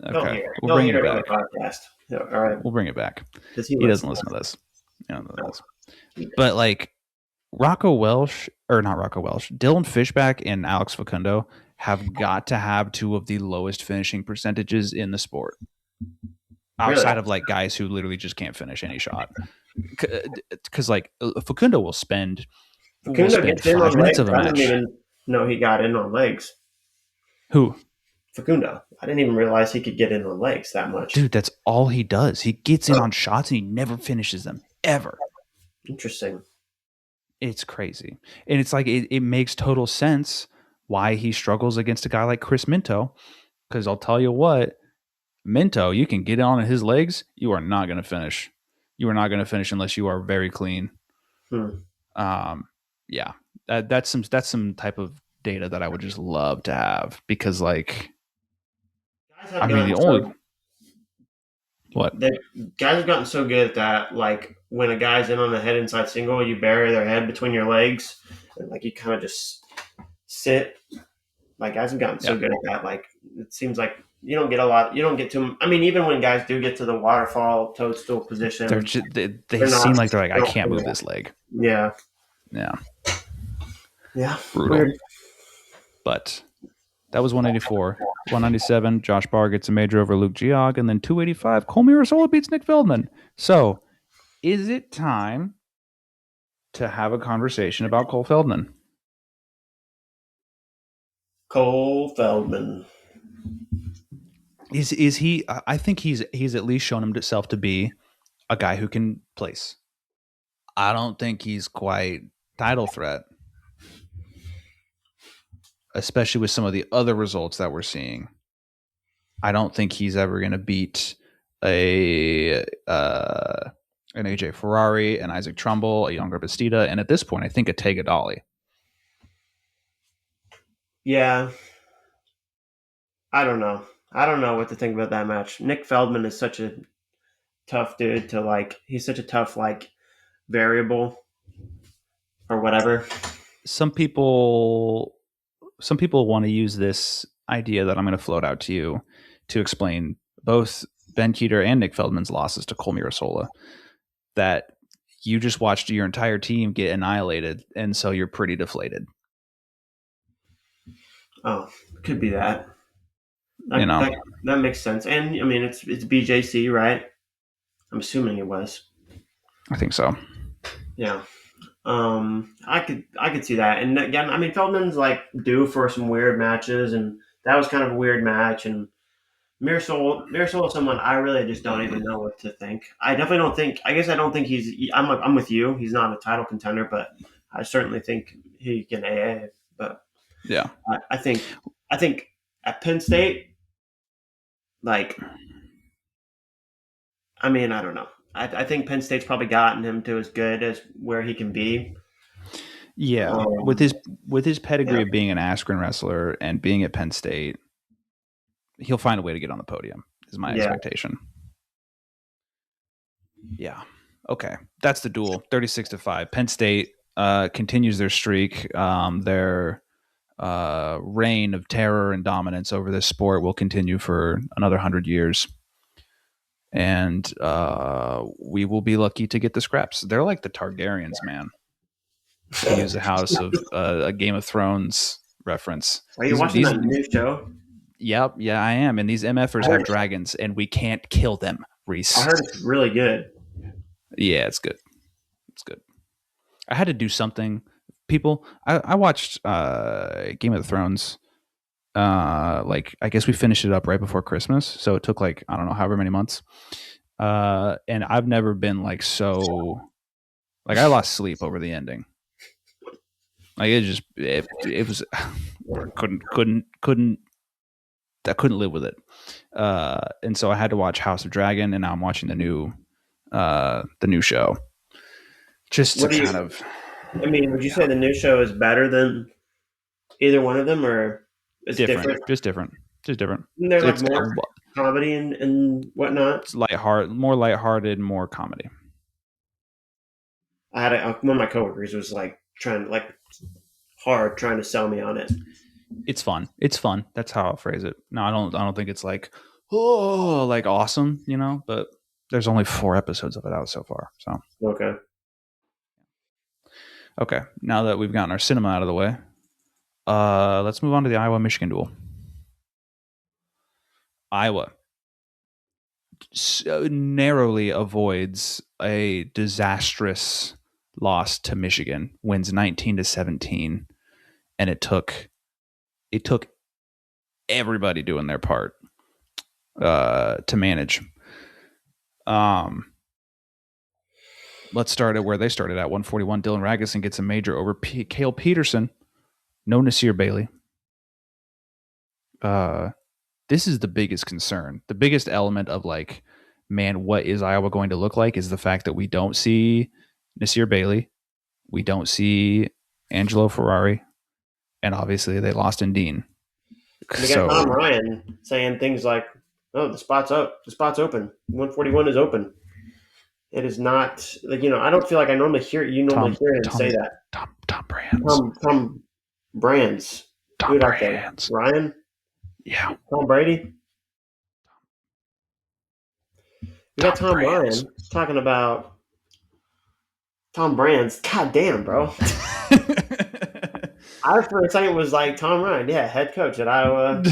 He'll Okay, hear it. we'll He'll bring hear it it on the back. podcast. Yeah, all right. We'll bring it back. Does he He doesn't listen? listen to this. You know, No, this. he But does. like Rocco Welsh, or not Rocco Welsh, Dylan Fishback and Alex Facundo have got to have two of the lowest finishing percentages in the sport, Really? outside of like guys who literally just can't finish any shot. Because like Facundo will Facundo spend gets in on 5 minutes legs. of a I didn't match. even know he got in on legs. Who? Facundo. I didn't even realize he could get in on legs that much. Dude, that's all he does. He gets in on shots and he never finishes them ever. Interesting. It's crazy. And it's like it makes total sense why he struggles against a guy like Chris Minto. Because I'll tell you what, Minto, you can get on his legs, you are not going to finish. You are not going to finish unless you are very clean. Hmm. Yeah, that's some type of data that I would just love to have because, like, Guys have I mean, gotten the only so what the guys have gotten so good at that. Like when a guy's in on a head inside single, you bury their head between your legs, and like you kind of just sit. Like guys have gotten yeah, so good at that. Like it seems like you don't get a lot. You don't get to. I mean, even when guys do get to the waterfall toadstool they're position, just, they they're not. seem like they're like, They I don't can't do move that. this leg. Yeah. Yeah, Yeah. brutal. Weird. But that was 184. 197, Josh Barr gets a major over Luke Geog, and then 285, Cole Mirasola beats Nick Feldman. So, is it time to have a conversation about Cole Feldman? Cole Feldman. Is he? I think he's at least shown himself to be a guy who can place. I don't think he's quite title threat, especially with some of the other results that we're seeing. I don't think he's ever going to beat an AJ Ferrari, an Isaac Trumbull, a younger Bastida, and at this point, I think a Tega Dolly. Yeah. I don't know. I don't know what to think about that match. Nick Feldman is such a tough dude to like. He's such a tough like variable or whatever. Some people want to use this idea that I'm going to float out to you to explain both Ben Keeter and Nick Feldman's losses to Cole Mirasola. That you just watched your entire team get annihilated, and so you're pretty deflated. Oh, could be that. You know, That makes sense. And I mean, it's BJC, right? I'm assuming it was. I think so. Yeah. I could see that. And again, I mean, Feldman's like due for some weird matches, and that was kind of a weird match. And Mirasol is someone I really just don't even know what to think. I definitely don't think. I guess I don't think he's. I'm with you. He's not a title contender, but I certainly think he can AA. But Yeah. I think at Penn State, like, I mean, I don't know. I think Penn State's probably gotten him to as good as where he can be. Yeah, Um, with his pedigree yeah. of being an Askren wrestler and being at Penn State, he'll find a way to get on the podium. Is my Yeah. expectation. Yeah. Okay, that's the duel. 36-5. Penn State continues their streak. Their reign of terror and dominance over this sport will continue for another 100 years. And we will be lucky to get the scraps. They're like the Targaryens, man. To use a House of a Game of Thrones reference. Are you watching that new show? Yep, yeah, I am. And these MFers have dragons, and we can't kill them, Reese. I heard it's really good. Yeah, it's good. It's good. I had to do something. People, I watched Game of Thrones. Like I guess we finished it up right before Christmas, so it took like I don't know however many months. And I've never been like so like I lost sleep over the ending. Like it was couldn't I couldn't live with it. And so I had to watch House of Dragon, and now I'm watching the new show just to What do kind you? of I mean, would you yeah say the new show is better than either one of them, or it's different, different? just different, just different. Isn't there like It's more comedy and whatnot? it's lighthearted, more lighthearted, more comedy. I had one of my coworkers was like trying like hard trying to sell me on it. It's fun. It's fun. That's how I'll phrase it. No, I don't think it's like oh like awesome, you know. But there's only 4 episodes of it out so far. So Okay. okay, now that we've gotten our cinema out of the way, let's move on to the Iowa Michigan duel. Iowa so narrowly avoids a disastrous loss to Michigan, wins 19-17, and it took everybody doing their part to manage. Let's start at where they started at 141. Dylan Ragusin gets a major over Cale Peterson. No Nasir Bailey. This is the biggest concern. The biggest element of like, man, what is Iowa going to look like is the fact that we don't see Nasir Bailey. We don't see Angelo Ferrari. And obviously they lost in Dean. And they got Tom So Ryan saying things like, "Oh, the spot's up. The spot's open. 141 is open." It is not like I don't feel like I normally hear you normally hear him say that. Tom Brands. Tom Brands. Who Tom would I say? Brands. Ryan? Yeah. Tom Brady? We got Tom Brands. Ryan talking about Tom Brands. God damn, bro. I for a second was like Tom Ryan, yeah, head coach at Iowa.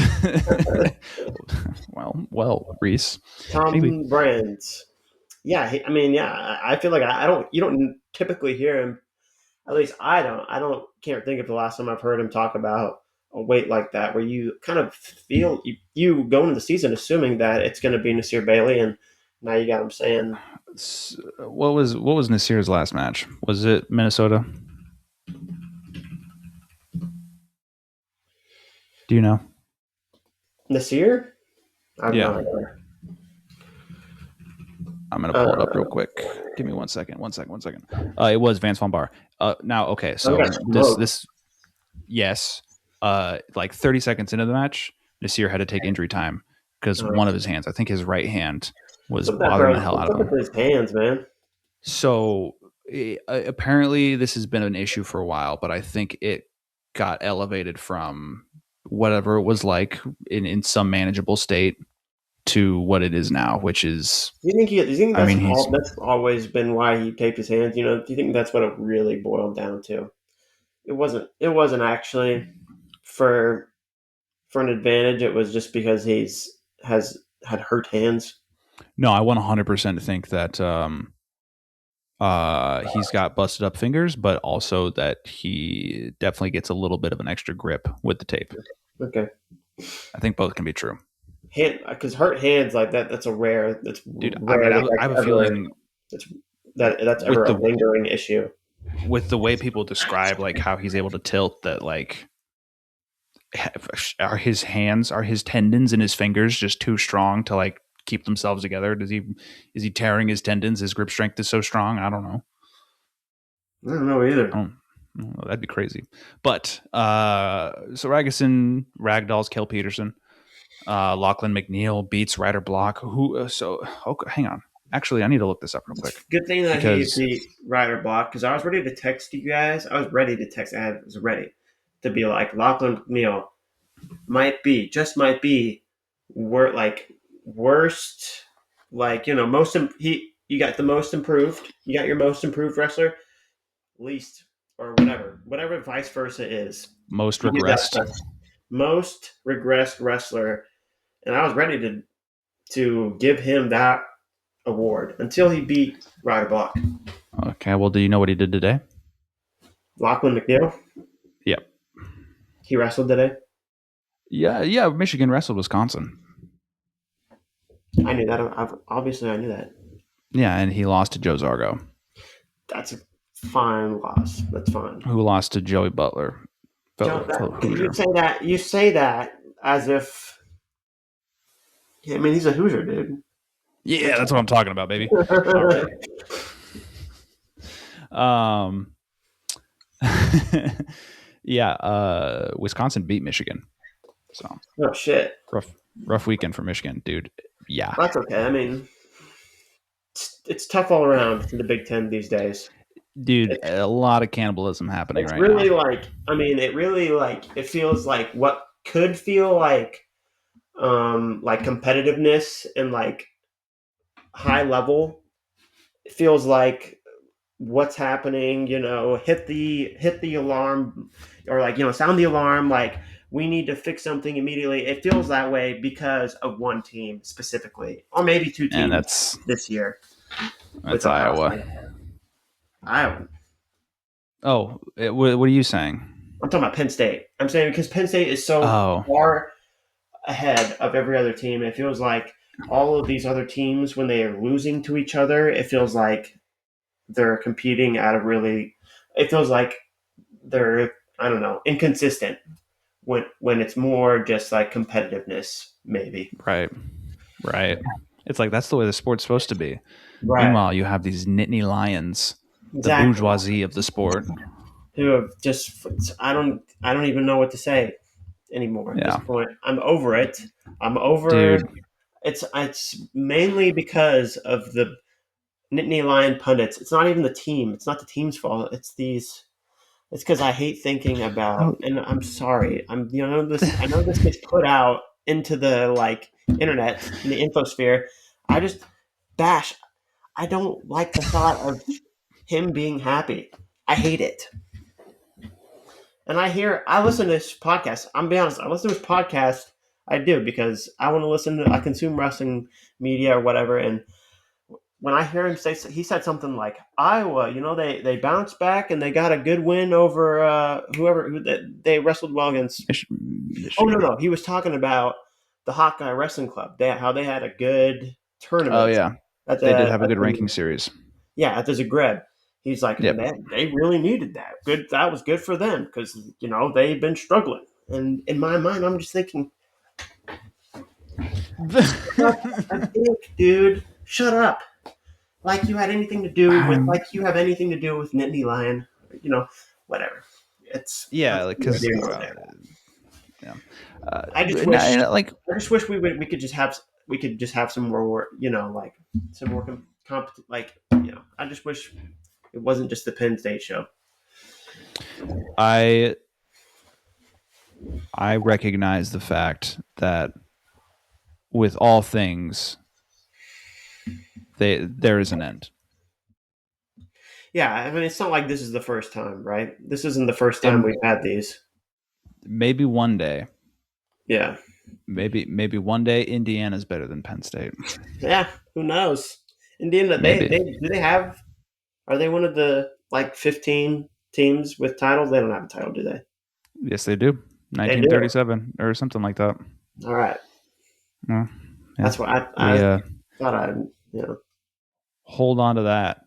well, Reese. Maybe. Tom Brands. Yeah, I mean, yeah, I feel like I don't. You don't typically hear him. At least I don't. I don't. Can't think of the last time I've heard him talk about a weight like that, where you kind of feel you go into the season assuming that it's going to be Nasir Bailey, and now you got him saying, What was Nasir's last match? Was it Minnesota? Do you know? Nasir. I'm Yeah. not aware. I'm gonna pull it up real quick. Give me 1 second. 1 second. 1 second. It was Vance Von Bar. Now, okay, so this yes, like 30 seconds into the match, Nasir had to take injury time because one of his hands, I think his right hand, was bothering the hell out of him. His hands, man. So apparently, this has been an issue for a while, but I think it got elevated from whatever it was like in some manageable state to what it is now, which is. Do you think I mean, that's always been why he taped his hands? Do you think that's what it really boiled down to? It wasn't. It wasn't actually for an advantage. It was just because had hurt hands. No, I 100% think that he's got busted up fingers, but also that he definitely gets a little bit of an extra grip with the tape. Okay. I think both can be true. Because hurt hands like that, that's a rare. That's Dude, rare. I mean, I have a feeling that's ever a lingering issue. With the way people describe like how he's able to tilt, that like are his tendons in his fingers just too strong to like keep themselves together? Is he tearing his tendons? His grip strength is so strong. I don't know. I don't know either. That'd be crazy. But so Ragusin ragdolls Cale Peterson. Lachlan McNeil beats Ryder Block. Okay, hang on. Actually, I need to look this up real quick. Good thing that he beat Ryder Block, because I was ready to text you guys. I was ready to be like, Lachlan McNeil might be worst, like most. You got the most improved. You got your most improved wrestler, least or whatever vice versa is. Most regressed. Most regressed wrestler, and I was ready to give him that award until he beat Ryder Block. Okay, well, do you know what he did today? Lachlan McNeil? Yep. He wrestled today? Yeah, Michigan wrestled Wisconsin. I knew that. Obviously, I knew that. Yeah, and he lost to Joe Zargo, That's a fine loss. That's fine. who lost to Joey Butler, Joe, fellow you Hoosier. say that. You say that as if. I mean, he's a Hoosier, dude. Yeah, That's that's what I'm talking about, baby. All right. Um, yeah, Wisconsin beat Michigan. So oh shit. rough weekend for Michigan, dude. Yeah, That's okay. I mean, it's tough all around in the Big Ten these days. dude, It's a lot of cannibalism happening it's right now. really like. I mean, it really like. It feels like what could feel like competitiveness and like high level. It feels like what's happening, hit the alarm, or like, sound the alarm, like we need to fix something immediately. It feels that way because of one team specifically, or maybe two And teams this year with Ohio Iowa. State. Iowa. What are you saying? I'm talking about Penn State. I'm saying because Penn State is so Oh, far ahead of every other team. It feels like all of these other teams, when they are losing to each other, it feels like they're competing at a really. It feels like they're, I don't know, inconsistent when it's more just like competitiveness, maybe. right, right. It's like that's the way the sport's supposed to be. Right. Meanwhile, you have these Nittany Lions, the Exactly. bourgeoisie of the sport. Who have just I don't even know what to say anymore at this Yeah, point. I'm over it. I'm over dude. it's mainly because of the Nittany Lion pundits. It's not even the team. It's not the team's fault. It's because I hate thinking Oh, about, and I'm sorry. I know this gets put out into the like internet in the infosphere. I just bash. I don't like the thought of him being happy. I hate it. And I listen to this podcast. I'm be honest. I listen to this podcast. I do because I want to listen to. I consume wrestling media or whatever, and when I hear him say, he said something like Iowa, they bounced back and they got a good win over who they wrestled well against. Oh no, Michigan. no, he was talking about the Hawkeye Wrestling Club. How they had a good Oh tournament yeah, at they did the have a at good ranking the series. yeah at the Zagreb. He's like, Yep. man, they really needed that. Good, that was good for them because they've been struggling. And in my mind, I'm just thinking, shut up and think, dude, shut up. Like you had anything to do with um, like you have anything to do with Nittany Lion, whatever. It's yeah, that's like neither because here nor there. yeah, I just no, wish like I just wish we could just have some more like some more competent I just wish it wasn't just the Penn State show. I I recognize the fact that with all things, there is an end. Yeah, I mean it's not like this is the first time, right? This isn't the first time And we've had these. maybe one day, Yeah, maybe one day, Indiana's better than Penn State. yeah. Who knows? Indiana, Maybe. they have? Are they one of the like 15 teams with titles? They don't have a title, do they? Yes, they do. They do. 1937 or something like that. All right. Yeah, yeah. That's what I We thought hold on to that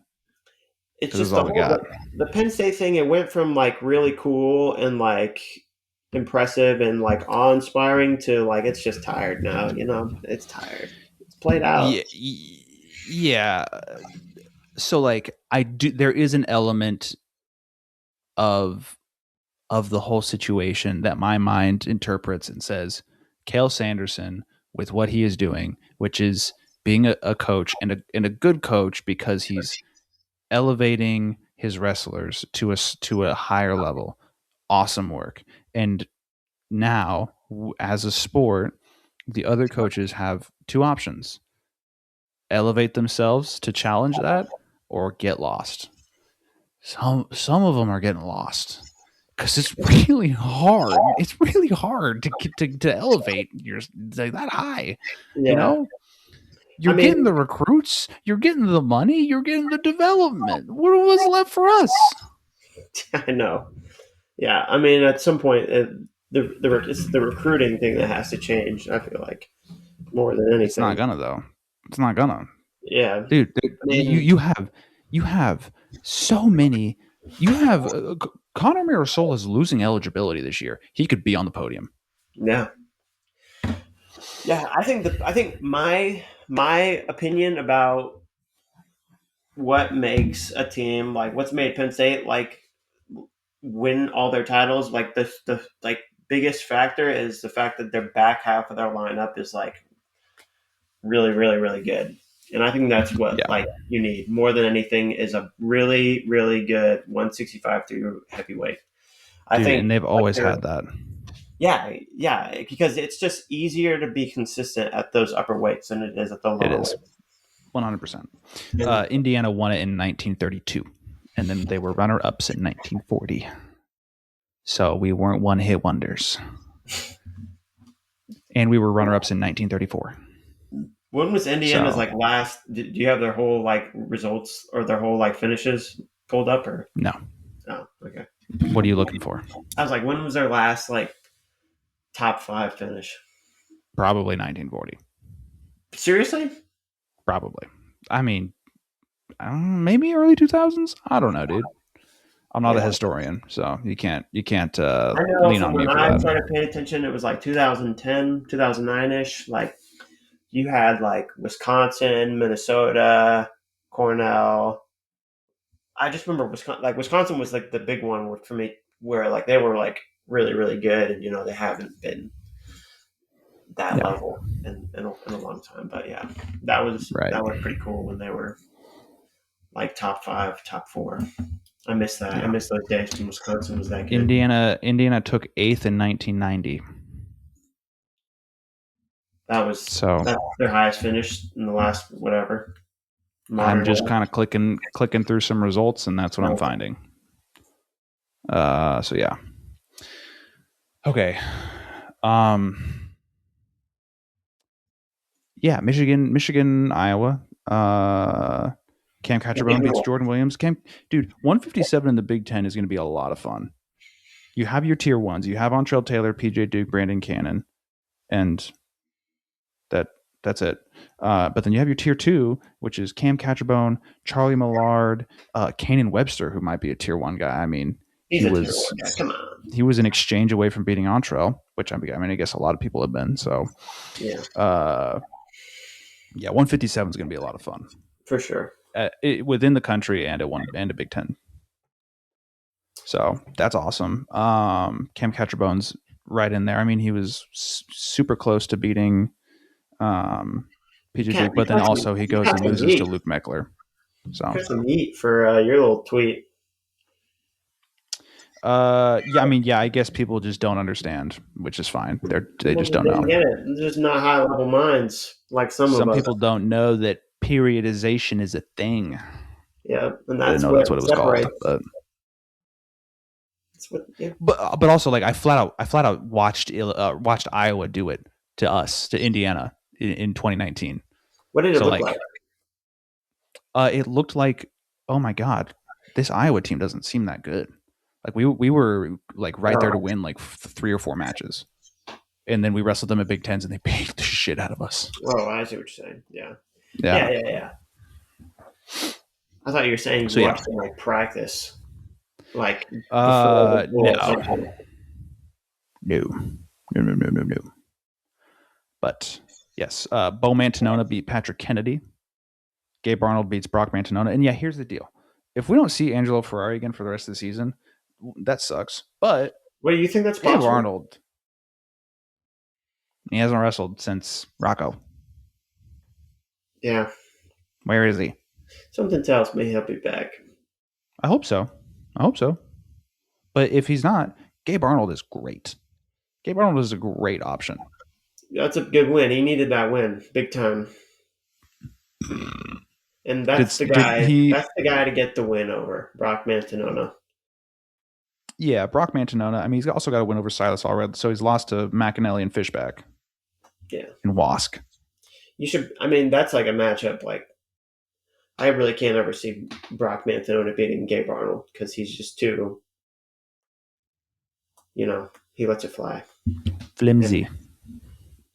it's because that's just all we got. the Penn State thing. It went from like really cool and like impressive and like awe inspiring to like it's just tired now. It's tired. It's played out. Yeah, yeah. So like, I do. There is an element of the whole situation that my mind interprets and says, Cale Sanderson, with what he is doing, which is being a coach and a good coach because he's elevating his wrestlers to a higher level. Awesome work. And now, as a sport, the other coaches have two options: elevate themselves to challenge that, or get lost. Some of them are getting lost because it's really hard. It's really hard to get to elevate your like that high. You Yeah. know, I you're getting mean, the recruits, you're getting the money, you're getting the development. What was left for us? I know. Yeah. I mean, at some point, it's the recruiting thing that has to change. I feel like more than It's not anything. gonna though. It's not gonna. Yeah, dude. I mean, You have so many. You have Connor Mirasol is losing eligibility this year. He could be on the podium. yeah, yeah. I think my opinion about what makes a team like what's made Penn State like win all their titles, like the like biggest factor is the fact that their back half of their lineup is like really, really, really good. And I think that's what Yeah, like you need more than anything is a really, really good 165 through heavyweight. I dude, think and they've like always they're had that. yeah, yeah, because it's just easier to be consistent at those upper weights than it is at the It lower is weights. 100%. And Indiana won it in 1932, and then they were runner-ups in 1940. So we weren't one-hit wonders, and we were runner-ups in 1934. when was Indiana's So like last? Do you have their whole like results or their whole like finishes pulled up or? no, Oh, okay. what are you looking for? I was like, when was their last like top five finish? Probably 1940. Seriously? Probably. I mean, maybe early 2000s. I don't know, dude. I'm not a Yeah. historian, so you can't I know lean from on me when for I that. started paying attention, it was like 2010, 2009 ish. Like you had like Wisconsin, Minnesota, Cornell. I just remember Wisconsin. Like Wisconsin was like the big one for me, where like they were like really, really good, and you know they haven't been that Yeah, level in a long time. But yeah, right. that was pretty cool when they were like top five, top four. I miss that. I Yeah. miss those days when Wisconsin was that good. Indiana took eighth in 1990. So That's their highest finish in the last whatever I'm modern just era. kind of clicking through some results, and that's what I'm Right. finding. So yeah. Okay. Um. Yeah. Michigan, Iowa. Cam Catcherbone beats Jordan Williams. Dude, 157 in the Big Ten is going to be a lot of fun. You have your tier ones. You have Ontrell Taylor, PJ Duke, Brandon Cannon, and that that's it. But then you have your tier two, which is Cam Catcherbone, Charlie Millard, Kanan Webster, who might be a tier one guy. I mean, He's a tier one guy. Come on. he was an exchange away from beating Ontrell, which I guess a lot of people have been. So, Yeah, uh, yeah, 157 is going to be a lot of fun for sure. within the country and a Big Ten. So that's awesome. Cam Catcherbone's right in there. I mean, he was super close to beating PJ Duke, You but then got some, also he you goes got and some loses to heat. Luke Meckler. You So, got some heat for your little tweet. yeah, I mean, yeah, I guess people just don't understand, which is fine. They People just just don't know. didn't get it. They're just not high level minds like some of Some us. people don't know that periodization is a thing. Yeah, and They didn't that's know what that's what it was called, separates. but That's what. Yeah. also like I flat out watched Iowa do it to us to Indiana in 2019. What did it So look like? like it looked like, oh my god, this Iowa team doesn't seem that good. Like we were like right there to Oh, win like 3 or 4 matches, and then we wrestled them at Big Tens and they beat the shit out of us. oh, I see what you're saying. Yeah, Yeah. yeah, yeah, yeah. I thought you were saying you So yeah. watched them like practice, like before the full No, season. no, no. But yes, Bo Mantanona beat Patrick Kennedy. Gabe Arnold beats Brock Mantanona. And yeah, here's the deal: if we don't see Angelo Ferrari again for the rest of the season, that sucks. But What do you think that's Gabe possible? Arnold, he hasn't wrestled since Rocco. Yeah, Where is he? something tells me he'll be back. I hope so. But if he's not, Gabe Arnold is great. Gabe Arnold is a great option. That's a good win. He needed that win, big time. And that's the Did guy. he? That's the guy to get the win over Brock Mantanona. Yeah, Brock Mantanona. I mean, he's also got a win over Silas already, so he's lost to McAnally and Fishback Yeah, and Wask. you should. I mean, that's like a matchup. Like, I really can't ever see Brock Mantanona beating Gabe Arnold because he's just too. You know, he lets it fly. Flimsy. And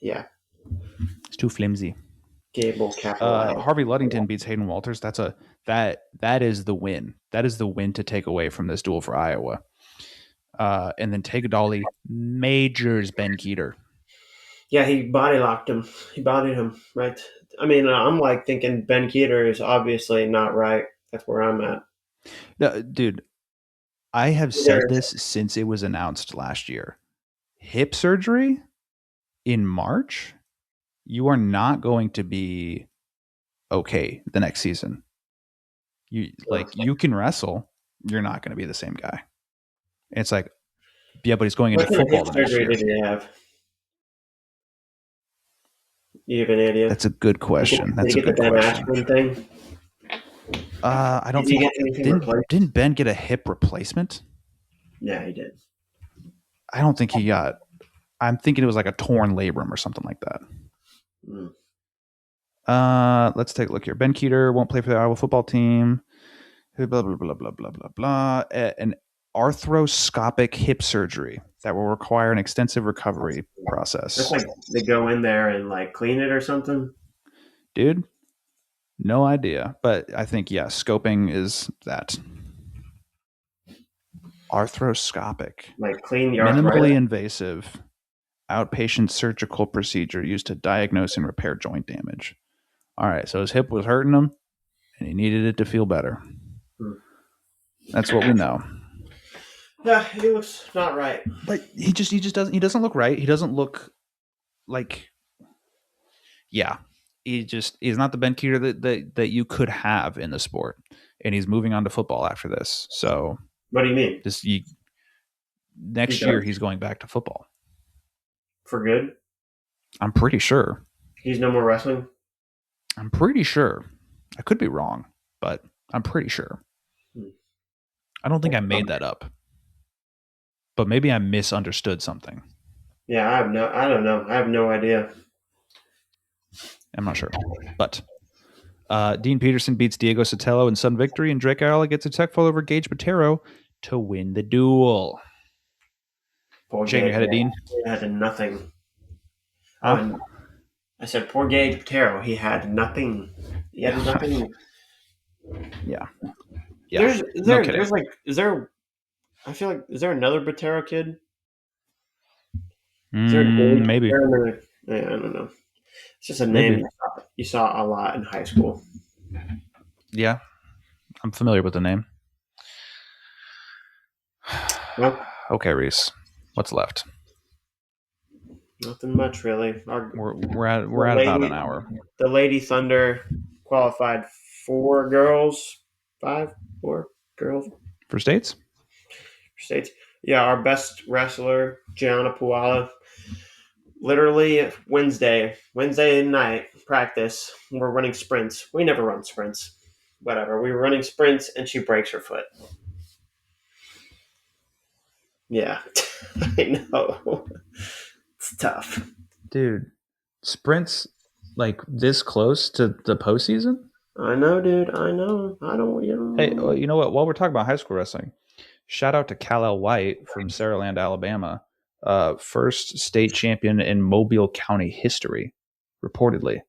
yeah, It's too flimsy. Gable Capital. Harvey Luddington beats Hayden Walters. That is the win. That is the win to take away from this duel for Iowa. And then Tegadali majors Ben Keeter. Yeah, he body locked him. He bodied him, right? I mean, I'm like thinking Ben Keeter is obviously not right. That's where I'm at. No, dude, I have said this since it was announced last year. Hip surgery in March, you are not going to be okay the next season. You can wrestle, you're not going to be the same guy. And it's like, yeah, but he's going into football the next year. Did he have? You have an idea? That's a good question. That's a good question. Thing? I don't think didn't Ben get a hip replacement? Yeah, he did. I don't think he got. I'm thinking it was like a torn labrum or something like that. Let's take a look here. Ben Keeter won't play for the Iowa football team. Blah blah blah blah blah blah blah. An arthroscopic hip surgery that will require an extensive recovery process. It's like they go in there and like clean it or something. Dude, no idea. But I think scoping is that. Arthroscopic, like clean the minimally invasive outpatient surgical procedure used to diagnose and repair joint damage. All right, so his hip was hurting him, and he needed it to feel better. That's what we know. Yeah, he looks not right. But he just doesn't look right. He doesn't look like. Yeah, he's not the Ben Keeter that you could have in the sport, and he's moving on to football after this. So. What do you mean? Next year, he's going back to football. For good? I'm pretty sure. He's no more wrestling? I'm pretty sure. I could be wrong, but I'm pretty sure. I don't think I made that up. But maybe I misunderstood something. Yeah, I don't know. I have no idea. I'm not sure. But Dean Peterson beats Diego Sotelo in sudden victory, and Drake Ayala gets a tech fall over Gage Botero to win the duel. Shaking your head at Dean? He had nothing. I said, poor Gage Botero. He had nothing. He had nothing. Yeah. Is there another Botero kid? Maybe. I don't know. It's just a name you saw a lot in high school. Yeah. I'm familiar with the name. Well, okay, Reese. What's left? Nothing much, really. We're at about an hour. The Lady Thunder qualified 4 girls. For states? Yeah, our best wrestler, Gianna Puala. Literally Wednesday night practice, we're running sprints. We never run sprints. Whatever. We were running sprints and she breaks her foot. Yeah. I know. It's tough. Dude, sprints like this close to the postseason? I know, dude. I know. I don't. Hey, you know what? While we're talking about high school wrestling, shout out to Kal-El White from Saraland, Alabama. First state champion in Mobile County history, reportedly.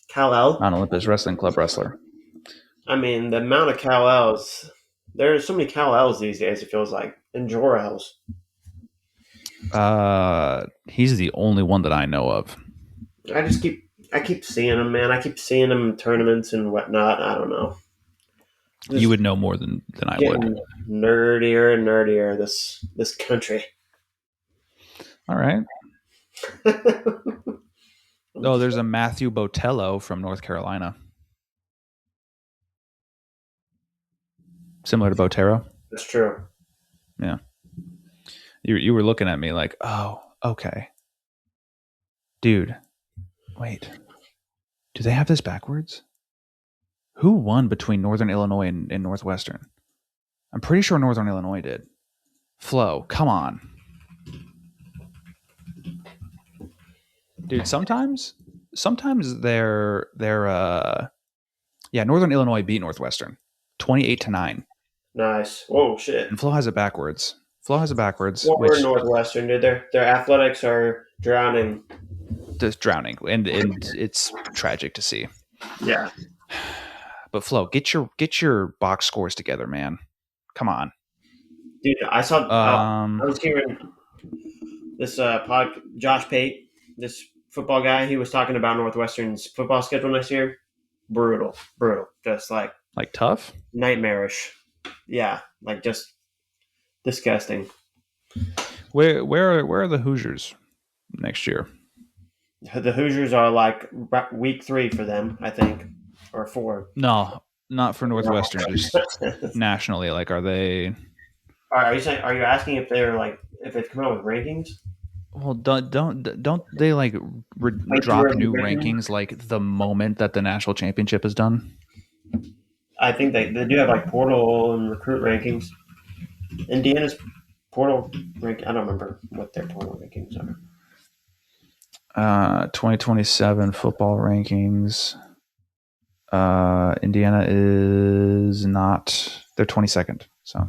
Kal-El? On Olympus Wrestling Club wrestler. I mean, the amount of Kal-Els. There's so many Kal-Els these days, it feels like. And Jor-Els. He's the only one that I know of. I keep seeing him, man. I keep seeing him in tournaments and whatnot. I don't know. You would know more than I would. Nerdier and nerdier, this country. All right. Oh, there's a Matthew Botello from North Carolina. Similar to Botero. That's true. Yeah. You were looking at me like, oh, okay. Dude, wait. Do they have this backwards? Who won between Northern Illinois and Northwestern? I'm pretty sure Northern Illinois did. Flo, come on. Dude, sometimes they're Northern Illinois beat Northwestern 28-9. Nice. Whoa, shit. And Flo has it backwards. Well, we're Northwestern, dude. Their athletics are drowning. just drowning, and it's tragic to see. Yeah. But Flo, get your box scores together, man. Come on. Dude, I was hearing this Josh Pate, this football guy. He was talking about Northwestern's football schedule next year. Brutal, just like tough. nightmarish. Yeah, like just disgusting. Where are the Hoosiers next year? The Hoosiers are like week 3 for them, I think, or 4. No, not for Northwestern. Just nationally, like, are they? Are you saying? Are you asking if they're like if they've come out with rankings? Well, don't they like drop new rankings like the moment that the national championship is done? I think they do have like portal and recruit rankings. Indiana's portal rank. I don't remember what their portal rankings are. 2027 football rankings. Indiana is not. They're 22nd. So.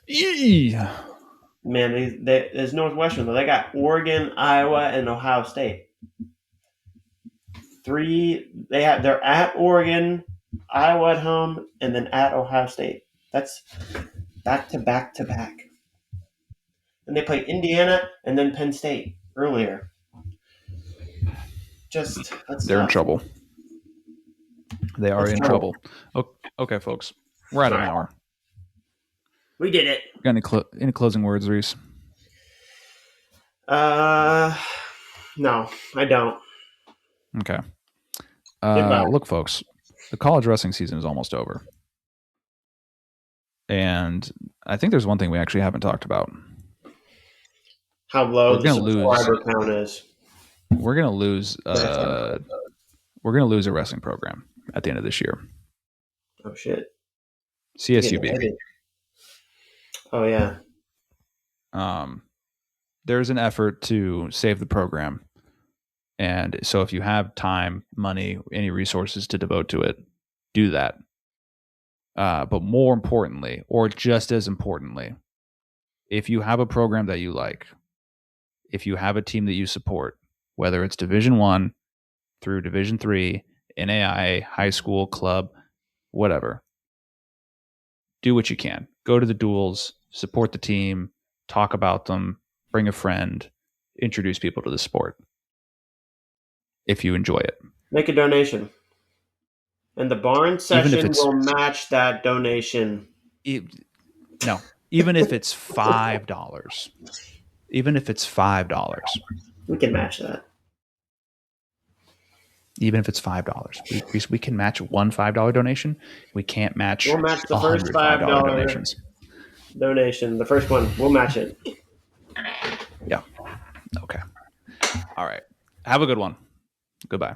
Yeah. Man, there's Northwestern though. They got Oregon, Iowa, and Ohio State. 3. They're at Oregon, Iowa at home, and then at Ohio State. That's back to back to back. And they play Indiana and then Penn State earlier. They're in trouble. They are in trouble. Okay, folks. We're at an hour. We did it. Got any closing words, Reese? No, I don't. Okay. Look, folks, the college wrestling season is almost over. And I think there's one thing we actually haven't talked about. How low the subscriber count is. We're gonna lose a wrestling program at the end of this year. Oh shit. CSUB. Oh yeah. There's an effort to save the program. And so if you have time, money, any resources to devote to it, do that. But more importantly, or just as importantly, if you have a program that you like, if you have a team that you support, whether it's Division 1 through Division 3, NAIA, high school, club, whatever, do what you can. Go to the duels, support the team, talk about them, bring a friend, introduce people to the sport. If you enjoy it. Make a donation. And the Barnes session will match that donation. No. Even if it's $5. Even if it's $5. We can match that. Even if it's $5. We can match one $5 donation. We can't match. We'll match the first $5 donations. Donation. The first one. We'll match it. Yeah. Okay. All right. Have a good one. Goodbye.